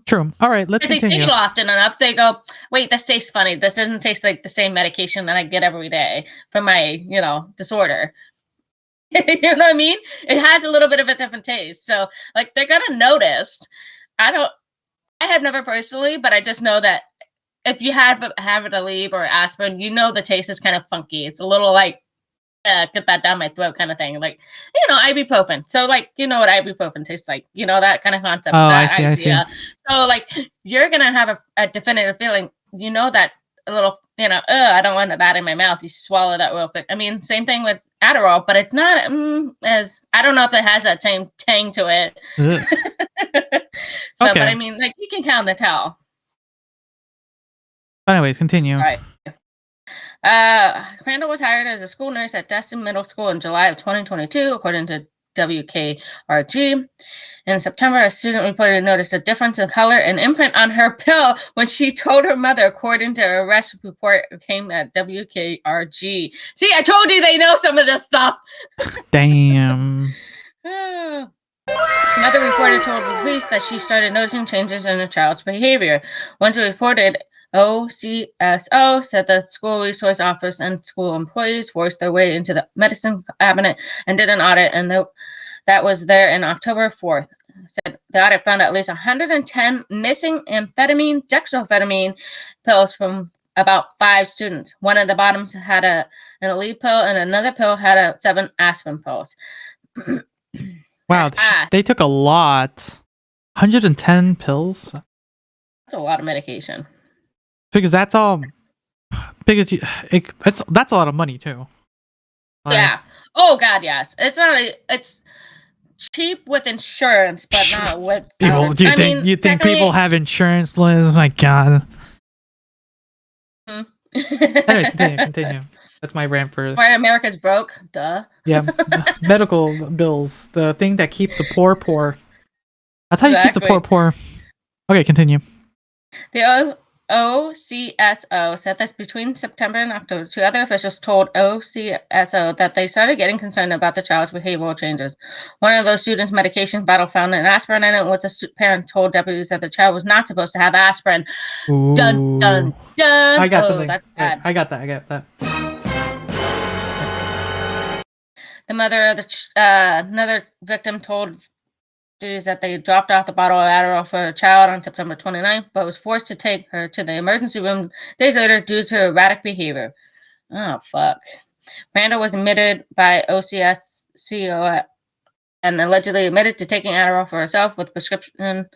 True. All right, let's continue. They take it often enough. They go, wait, this tastes funny. This doesn't taste like the same medication that I get every day for my, disorder. You know what I mean? It has a little bit of a different taste. So, like, they're gonna notice. I have never personally, but I just know that if you have it Aleve or aspirin, the taste is kind of funky. It's a little like, get that down my throat kind of thing. Like, ibuprofen. So, like, what ibuprofen tastes like. That kind of concept. Oh, I see. So, like, you're going to have a definitive feeling. That a little, I don't want that in my mouth. You swallow that real quick. I mean, same thing with Adderall, but it's not I don't know if it has that same tang to it. So, okay. But I mean, like, you can count the tell. Anyways, continue. All right. Crandall was hired as a school nurse at Destin Middle School in July of 2022, according to WKRG. In September, a student reported noticed a difference in color and imprint on her pill when she told her mother, according to an arrest report came at WKRG. See, I told you they know some of this stuff. Damn. Mother reporter told the police that she started noticing changes in her child's behavior. Once reported, OCSO said the school resource office and school employees forced their way into the medicine cabinet and did an audit, and that was there in October 4th. Said the audit found at least 110 missing amphetamine, dextroamphetamine pills from about 5 students. One of the bottoms had an Aleve pill, and another pill had 7 aspirin pills. Wow, they took a lot. 110 pills. That's a lot of medication. Because that's all. Because that's a lot of money too. Like, yeah. Oh God, yes. It's not. It's cheap with insurance, but not with people. Do you think people have insurance, Liz? My God. Anyway, continue. That's my rant for. Why America's broke? Duh. Yeah, medical bills, the thing that keeps the poor. That's how you keep the poor. Okay, continue. The OCSO said that between September and October, 2 other officials told OCSO that they started getting concerned about the child's behavioral changes. One of those students' medication bottle found an aspirin in it, which a parent told deputies that the child was not supposed to have aspirin. Ooh. Dun, dun, dun. I got something. That's bad. I got that. The mother of another victim told deputies that they dropped off the bottle of Adderall for a child on September 29th, but was forced to take her to the emergency room days later due to erratic behavior. Oh, fuck. Randall was admitted by OCSCO and allegedly admitted to taking Adderall for herself with prescription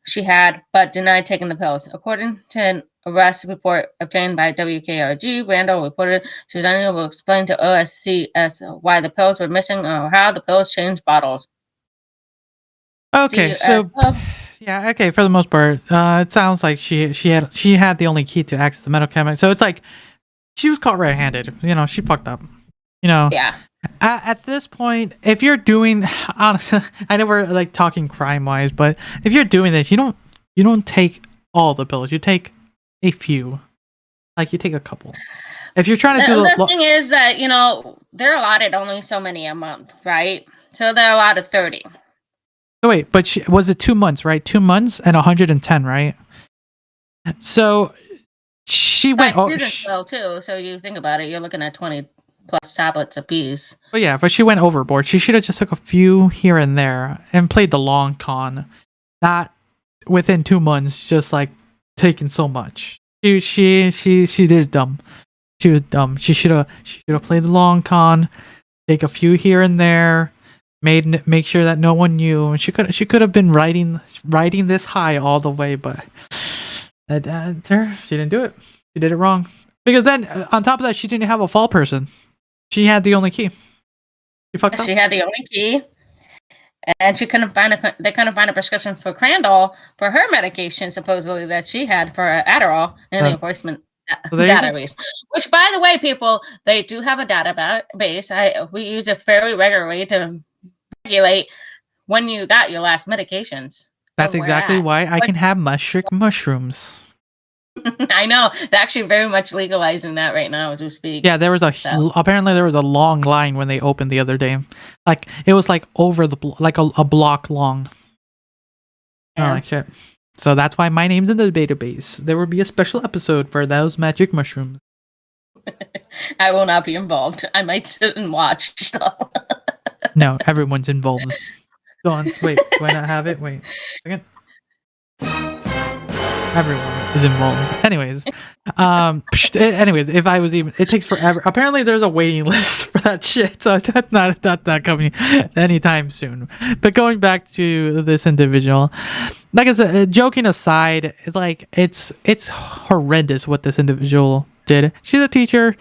she had, but denied taking the pills. According to an arrest report obtained by WKRG, Randall reported she was unable to explain to OSCS why the pills were missing or how the pills changed bottles. Okay, so yeah, okay. For the most part, it sounds like she had the only key to access the medical cabinet. So it's like she was caught red-handed. You know, she fucked up. You know. Yeah. At this point, if you're doing, honestly, I know we're like talking crime-wise, but if you're doing this, you don't take all the pills. You take a few. Like you take a couple. If you're trying to do the thing is that they're allotted only so many a month, right? So they're allotted 30. Oh, wait, but was it 2 months, right? 2 months and 110, right? So she went. Well, too. So you think about it, you're looking at 20 plus tablets apiece. But yeah, but she went overboard. She should have just took a few here and there and played the long con, not within 2 months, just like taking so much. She did dumb. She was dumb. She should have played the long con, take a few here and there. Make sure that no one knew. She could have been riding this high all the way, but she didn't do it. She did it wrong. Because then on top of that, she didn't have a fall person. She had the only key. She fucked up. She had the only key, and she couldn't find they couldn't find a prescription for Crandall for her medication supposedly that she had for Adderall in the enforcement database. Which, by the way, people, they do have a database. We use it fairly regularly to regulate when you got your last medications. That's exactly why I can have mushrooms. I know. They're actually very much legalizing that right now as we speak. Yeah, apparently there was a long line when they opened the other day. Like it was like over like a block long. Yeah. Oh, like shit. So that's why my name's in the database. There will be a special episode for those magic mushrooms. I will not be involved. I might sit and watch. So. No, everyone's involved. Go on. Wait, do I not have it? Wait. Second. Everyone is involved. Anyways, if I was it takes forever. Apparently, there's a waiting list for that shit, so that's not coming anytime soon. But going back to this individual, like I said, joking aside, it's horrendous what this individual did. She's a teacher.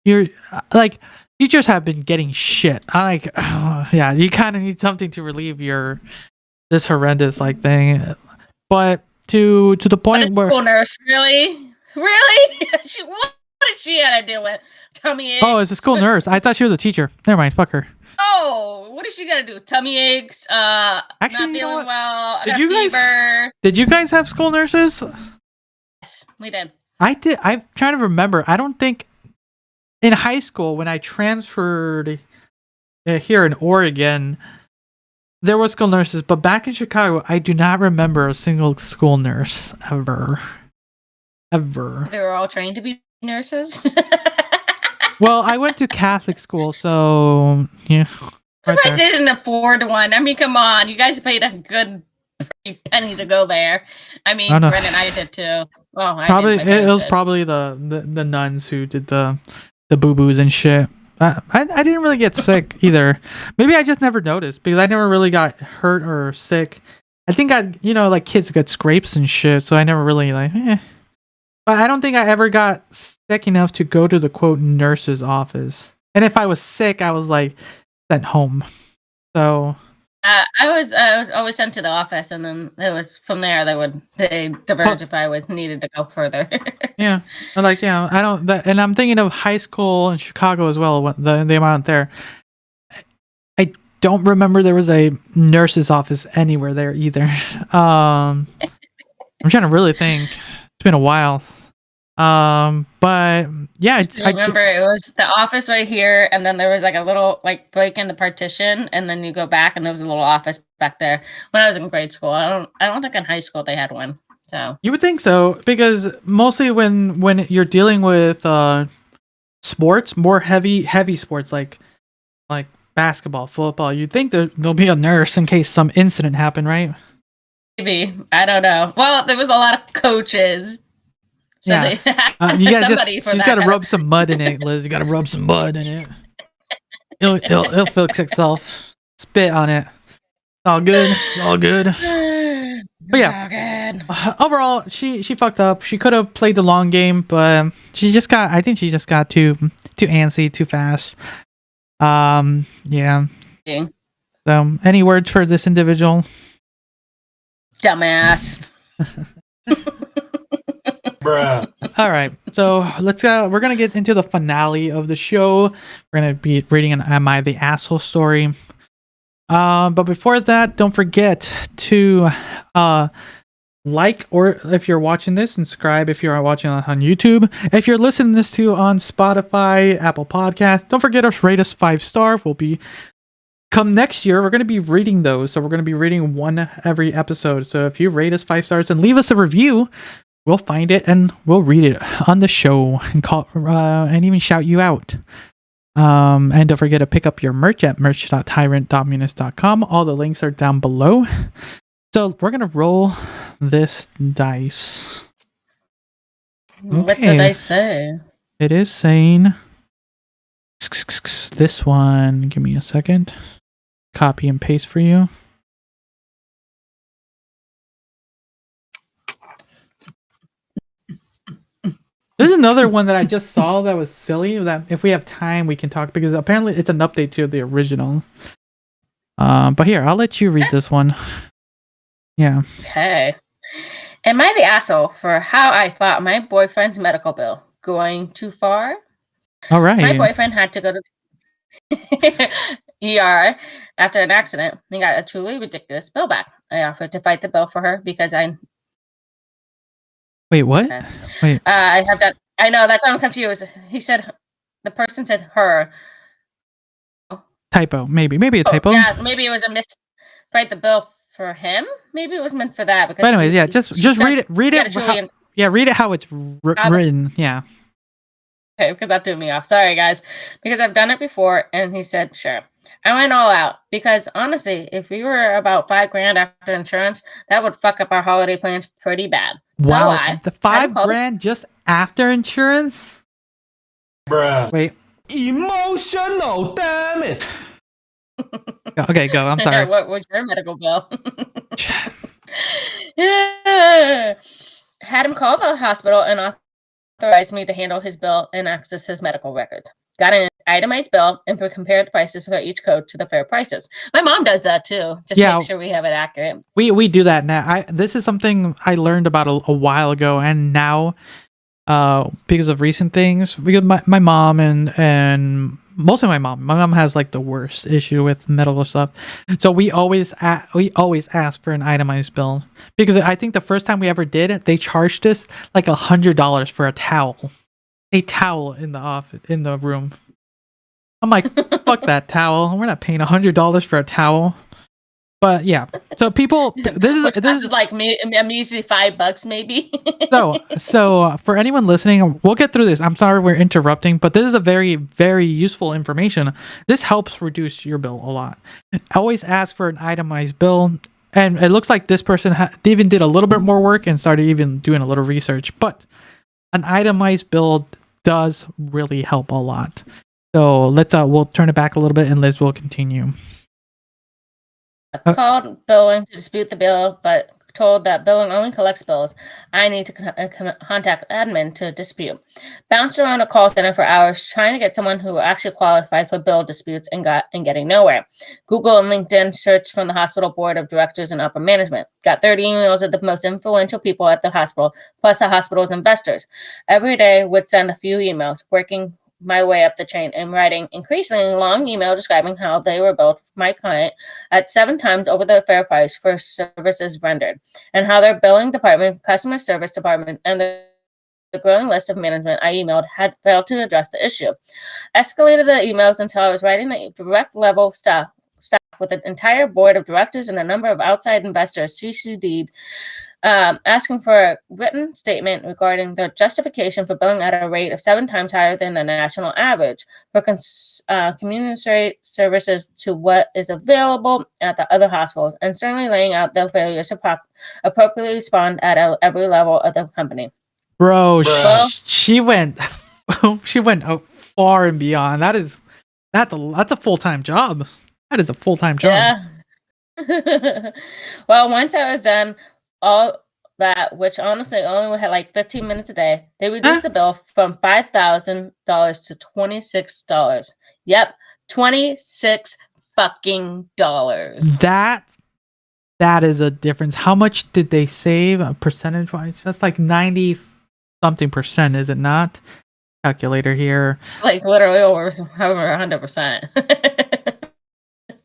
You're like. Teachers have been getting shit. Yeah, you kind of need something to relieve this horrendous thing. But to the point where school nurse really, what did she had to do with tummy aches? Oh, it's a school nurse. I thought she was a teacher. Never mind. Fuck her. Oh, what is she gonna do? Tummy aches. Actually, not feeling well. Did you guys have school nurses? Yes, we did. I did. I'm trying to remember. I don't think. In high school, when I transferred here in Oregon, there were school nurses. But back in Chicago, I do not remember a single school nurse ever. They were all trained to be nurses? Well, I went to Catholic school, so yeah. Right I didn't afford one. I mean, come on. You guys paid a good penny to go there. I mean, Brent and I did too. Well, it was probably the nuns who did the boo-boos and shit. I didn't really get sick either. Maybe I just never noticed because I never really got hurt or sick. I think like kids get scrapes and shit, so I never really But I don't think I ever got sick enough to go to the quote nurse's office. And if I was sick, I was like sent home. So I was always sent to the office, and then it was from there they diverge if I needed to go further. Yeah, I don't. And I'm thinking of high school in Chicago as well. The amount there, I don't remember there was a nurse's office anywhere there either. I'm trying to really think. It's been a while. But yeah, I remember it was the office right here, and then there was like a little break in the partition, and then you go back, and there was a little office back there. When I was in grade school, I don't think in high school they had one. So you would think so, because mostly when you're dealing with sports, more heavy sports like basketball, football, you'd think there'll be a nurse in case some incident happened, right? Maybe, I don't know. Well, there was a lot of coaches. So yeah, you just gotta rub some mud in it, Liz. You gotta rub some mud in it. It'll fix itself. Spit on it. It's all good. It's all good. But yeah, overall, she fucked up. She could have played the long game, but I think she just got too antsy, too fast. Yeah. So, any words for this individual? Dumbass. Bruh. All right, so we're gonna get into the finale of the show. We're gonna be reading an Am I the Asshole story. But before that, don't forget to like, or if you're watching this, and subscribe if you're watching on YouTube. If you're listening to this on Spotify, Apple Podcasts, don't forget to rate us 5-star. Come next year, we're going to be reading those. So we're going to be reading one every episode. So if you rate us 5 stars and leave us a review, we'll find it and we'll read it on the show and call and even shout you out. And don't forget to pick up your merch at merch.tyrantdominus.com. All the links are down below. So we're gonna roll this dice. What did I say? It is saying this one. Give me a second. Copy and paste for you. There's another one that I just saw that was silly, that if we have time we can talk, because apparently it's an update to the original. But here, I'll let you read this one. Yeah. Okay. Am I the asshole for how I fought my boyfriend's medical bill? Going too far? All right. My boyfriend had to go to the ER after an accident. He got a truly ridiculous bill back. I offered to fight the bill for her because I... Wait, what? Wait. I have that. I know, that's why I'm confused. He said, the person said her. Typo, maybe a typo. Yeah, maybe it was a fight the bill for him. Maybe it was meant for that. Because but anyways, yeah, just read it. Read it. Read it how it's written. Yeah. Okay, because that threw me off. Sorry, guys, because I've done it before. And he said, sure. I went all out because honestly, if we were about $5,000 after insurance, that would fuck up our holiday plans pretty bad. Wow, so the $5,000 just after insurance? Bruh. Wait. Emotional, damn it. Okay, go. I'm sorry. What was your medical bill? Yeah. Had him call the hospital and authorized me to handle his bill and access his medical record. Got an itemized bill and compared prices for each code to the fair prices. My mom does that too, just to make sure we have it accurate. We do that now. This is something I learned about a while ago, and now because of recent things, because my mom and mostly my mom has like the worst issue with medical stuff, so we always ask for an itemized bill, because I think the first time we ever did it, they charged us like $100 for a towel in the office, in the room. I'm like, fuck that towel, we're not paying $100 for a towel. But yeah, so people, this is like me, I'm usually $5 maybe. so for anyone listening, we'll get through this. I'm sorry we're interrupting, but this is a very, very useful information. This helps reduce your bill a lot. Always ask for an itemized bill, and it looks like this person even did a little bit more work and started even doing a little research. But an itemized bill does really help a lot. So let's we'll turn it back a little bit, and Liz will continue. Called billing to dispute the bill, but told that billing only collects bills. I need to contact admin to dispute. Bounced around a call center for hours trying to get someone who actually qualified for bill disputes and getting nowhere. Google and LinkedIn searched from the hospital board of directors and upper management. Got 30 emails of the most influential people at the hospital, plus the hospital's investors. Every day would send a few emails, working my way up the chain and writing increasingly long email describing how they were billed my client at 7 times over the fair price for services rendered, and how their billing department, customer service department, and the growing list of management I emailed had failed to address the issue. Escalated the emails until I was writing the direct level staff with an entire board of directors and a number of outside investors CCD'd, asking for a written statement regarding the justification for billing at a rate of 7 times higher than the national average for community services to what is available at the other hospitals, and certainly laying out their failures to appropriately respond at every level of the company. Bro, she went far and beyond. That's a full-time job. That is a full-time job. Yeah. Well, once I was done all that, which honestly only had like 15 minutes a day, they reduced the bill from $5,000 to $26. Yep, $26 fucking dollars. That is a difference. How much did they save percentage-wise? That's like 90-something%, is it not? Calculator here. Like literally over 100%.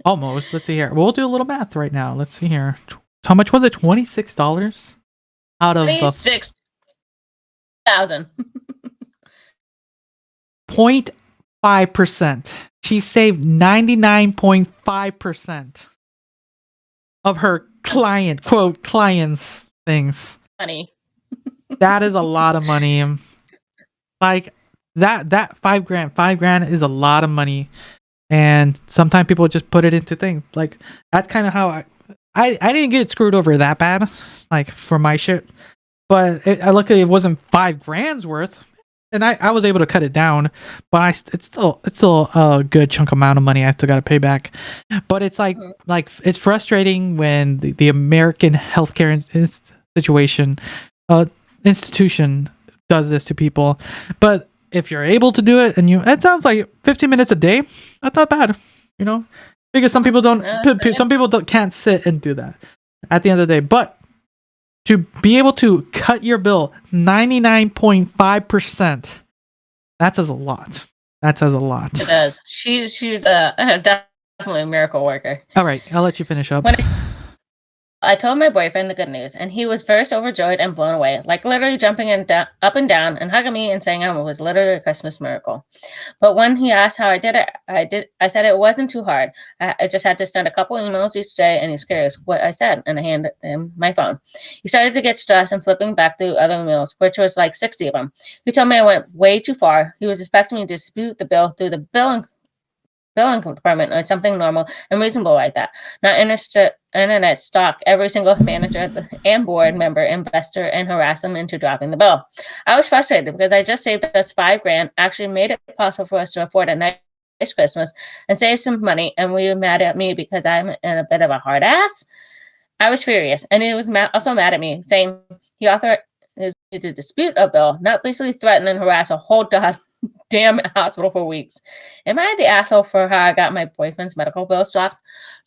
Almost. Let's see here. We'll do a little math right now. Let's see here. How much was it? $26 out of 26,000. 0.5%. She saved 99.5% of her clients things. Money. That is a lot of money. Like that $5,000 is a lot of money. And sometimes people just put it into things. Like that's kind of how I didn't get it screwed over that bad, like for my shit. But luckily it wasn't $5,000 worth, and I was able to cut it down. But it's still a good chunk amount of money I still got to pay back. But it's like it's frustrating when the American healthcare institution does this to people. But if you're able to do it, and it sounds like 15 minutes a day, that's not bad, you know. Because some people can't sit and do that at the end of the day. But to be able to cut your bill 99.5%, that says a lot. That says a lot. It does. She's definitely a miracle worker. All right, I'll let you finish up. I told my boyfriend the good news, and he was first overjoyed and blown away, like literally jumping up and down and hugging me and saying I was literally a Christmas miracle. But when he asked how I did it, I said it wasn't too hard. I just had to send a couple emails each day, and he was curious what I said, and I handed him my phone. He started to get stressed and flipping back through other emails, which was like 60 of them. He told me I went way too far. He was expecting me to dispute the bill through the billing department or something normal and reasonable like that. Not internet stalk every single manager and board member, investor, and harass them into dropping the bill. I was frustrated because I just saved us $5,000, actually made it possible for us to afford a nice Christmas and save some money, and we were mad at me because I'm in a bit of a hard ass. I was furious, and he was also mad at me, saying he authorized me to dispute a bill, not basically threaten and harass a whole damn hospital for weeks. Am I the asshole for how I got my boyfriend's medical bills dropped?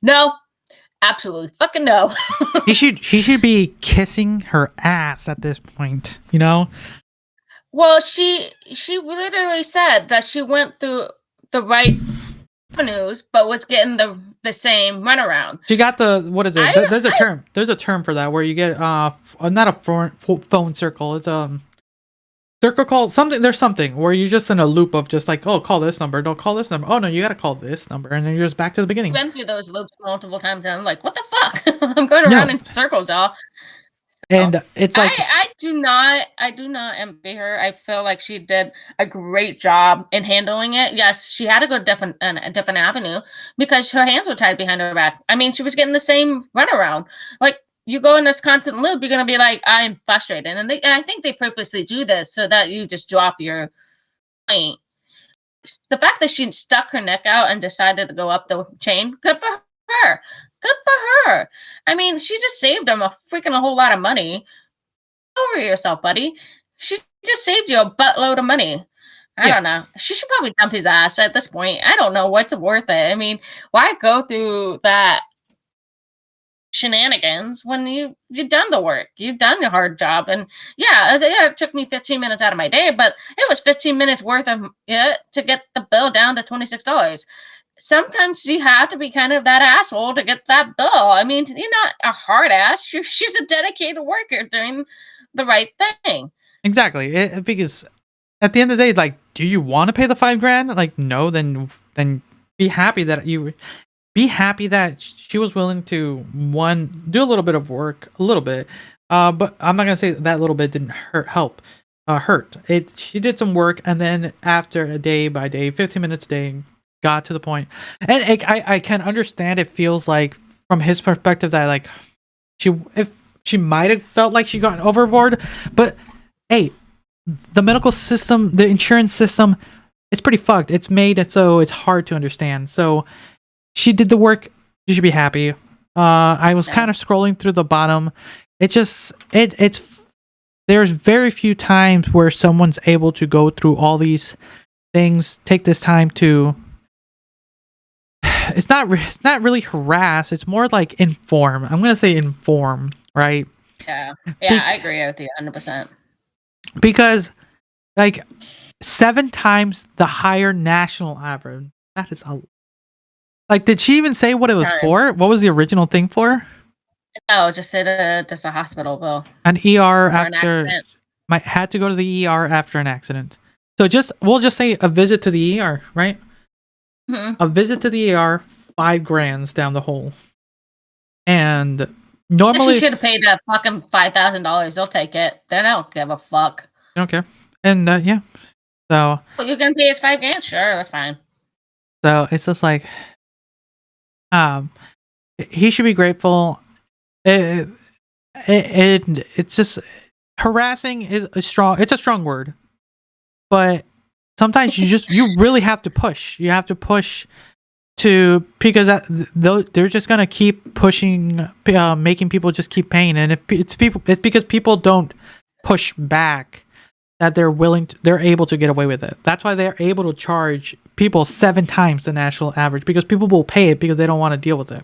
No, absolutely fucking no. He should be kissing her ass at this point, you know? Well, she literally said that she went through the right avenues, but was getting the same runaround. She got what is it? There's a term. There's a term for that where you get not a phone circle. It's circle call, something. There's something where you're just in a loop of just like, oh, call this number, don't call this number. Oh no, you gotta call this number, and then you're just back to the beginning. I've been through those loops multiple times, and I'm like, what the fuck? I'm going around in circles, y'all. And it's like I do not envy her. I feel like she did a great job in handling it. Yes, she had to go a different avenue because her hands were tied behind her back. I mean, she was getting the same runaround. Like, you go in this constant loop, you're going to be like, I'm frustrated. And I think they purposely do this so that you just drop your point. the fact that she stuck her neck out and decided to go up the chain, good for her. Good for her. I mean, she just saved him a whole lot of money. Over yourself, buddy. She just saved you a buttload of money. I don't know. She should probably dump his ass at this point. I don't know what's worth it. I mean, why go through that shenanigans when you've done the work? You've done your hard job. And yeah, it took me 15 minutes out of my day, but it was 15 minutes worth of it to get the bill down to $26. Sometimes you have to be kind of that asshole to get that bill. I mean, you're not a hard ass. She's a dedicated worker doing the right thing. Exactly. Because at the end of the day, like, do you want to pay the $5,000? Like, no, then be happy that she was willing to do a little bit of work, a little bit. But I'm not gonna say that little bit didn't hurt. She did some work, and then after a day by day, 15 minutes a day, got to the point. And I can understand. It feels like from his perspective that like she might have felt like she got overboard, but hey, the medical system, the insurance system, it's pretty fucked. It's made it so it's hard to understand. So she did the work. You should be happy. I was kind of scrolling through the bottom. It's there's very few times where someone's able to go through all these things, take this time to. It's not really harass. It's more like inform. I'm gonna say inform, right? Yeah, I agree with you 100%. Because, like, 7 times the higher national average. That is like. Did she even say what it was for? What was the original thing for? No, just said just a hospital bill. An ER after had to go to the ER after an accident. So we'll just say a visit to the ER, right? Mm-hmm. A visit to the ER, $5,000 down the hole. And normally she should have paid that fucking $5,000. They'll take it. They don't give a fuck. They don't care. And yeah. So well, you can pay us $5,000? Sure, that's fine. So it's just like he should be grateful. It's just harassing is it's a strong word. But sometimes you really have to push. You have to push because they're just gonna keep pushing, making people just keep paying. And it's because people don't push back that they're able to get away with it. That's why they're able to charge people 7 times the national average, because people will pay it because they don't want to deal with it.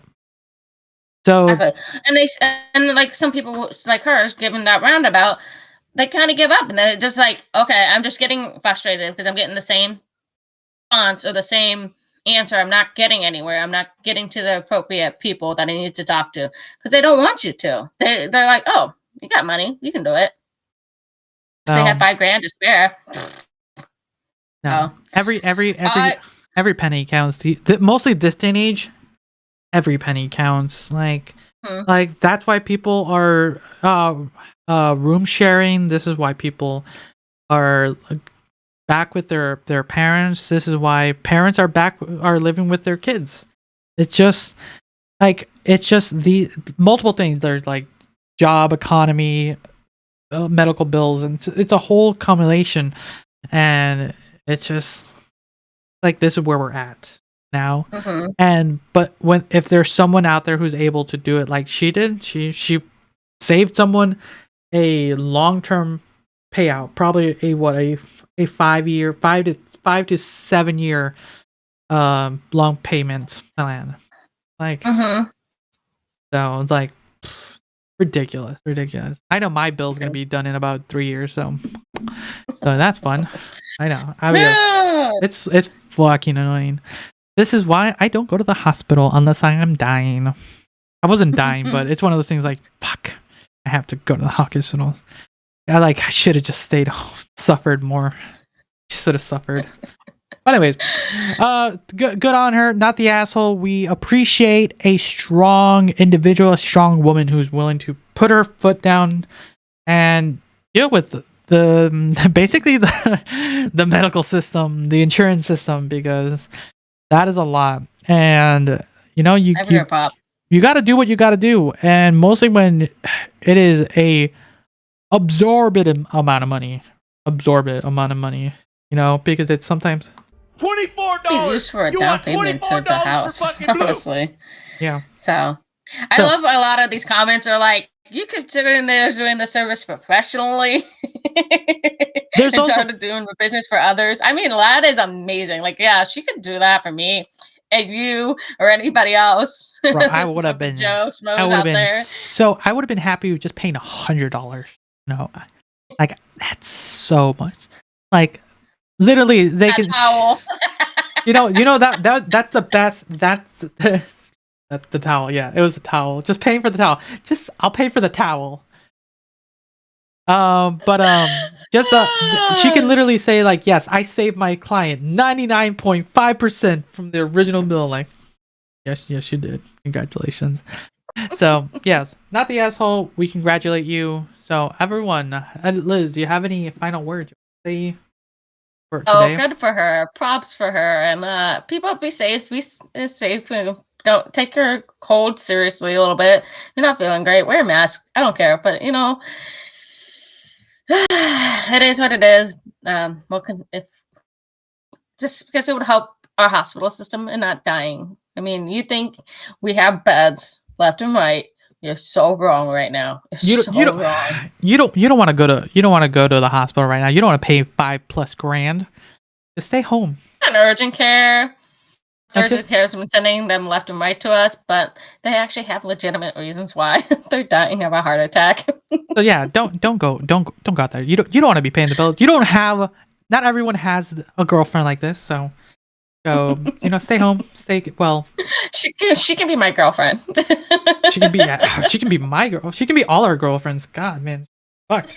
So and like some people like hers, given that roundabout, they kind of give up and they're just like, okay, I'm just getting frustrated because I'm getting the same response or the same answer. I'm not getting anywhere. I'm not getting to the appropriate people that I need to talk to because they don't want you to. They're like, oh, you got money, you can do it. So they have $5,000 to spare. No, every penny counts. Mostly this day and age, every penny counts. Like that's why people are room sharing. This is why people are back with their parents. This is why parents are living with their kids. It's just the multiple things. There's like job, economy, medical bills, and it's a whole combination. And it's just like this is where we're at now. But if there's someone out there who's able to do it like she did, she saved someone a long-term payout, probably a 5 to 7 year long payment plan. Like so it's like ridiculous. I know my bill's gonna be done in about 3 years, so that's fun. I know. It's fucking annoying. This is why I don't go to the hospital unless I am dying. I wasn't dying, but it's one of those things like, fuck, I have to go to the hospital. I should have just stayed home, suffered more. Should have suffered. But anyways, good on her. Not the asshole. We appreciate a strong individual, a strong woman who's willing to put her foot down and deal with basically the medical system, the insurance system, because that is a lot. And you know, you got to do what you got to do, and mostly when it is a absorbent amount of money, you know, because it's sometimes $24. Used for a You down want payment to the $24 house, for fucking glue? honestly. Yeah. So I love a lot of these comments are like, you considering they're doing the service professionally. There's and also trying to doing the business for others. I mean, that is amazing. Like, yeah, she could do that for me and you or anybody else. Bro, I would have been Joe Schmoes I would have out been there. so I would have been happy with just paying $100. No, like that's so much. Like literally, they can. Towel. You know that's the best. That's that's the towel. Yeah, it was the towel. Just paying for the towel. I'll pay for the towel. Just she can literally say like, yes, I saved my client 99.5% from the original bill. Like, yes, you did. Congratulations. So yes, not the asshole. We congratulate you. So everyone, Liz, do you have any final words you want to say for today? Oh, good for her. Props for her. And people be safe. Be safe. Don't take your cold seriously a little bit. You're not feeling great. Wear a mask. I don't care. But it is what it is. If just because it would help our hospital system and not dying. I mean, you think we have beds left and right? You're so wrong right now. You don't want to go to the hospital right now. You don't want to pay $5+ grand. Just stay home. An urgent care. Urgent care has been sending them left and right to us, but they actually have legitimate reasons why they're dying of a heart attack. So yeah, don't go out there. You don't want to be paying the bill. Not everyone has a girlfriend like this, so stay home. Stay well. She can be my girlfriend. she can be my girl. She can be all our girlfriends. God, man, fuck.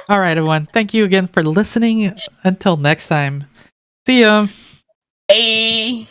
All right, everyone. Thank you again for listening. Until next time. See ya. Hey.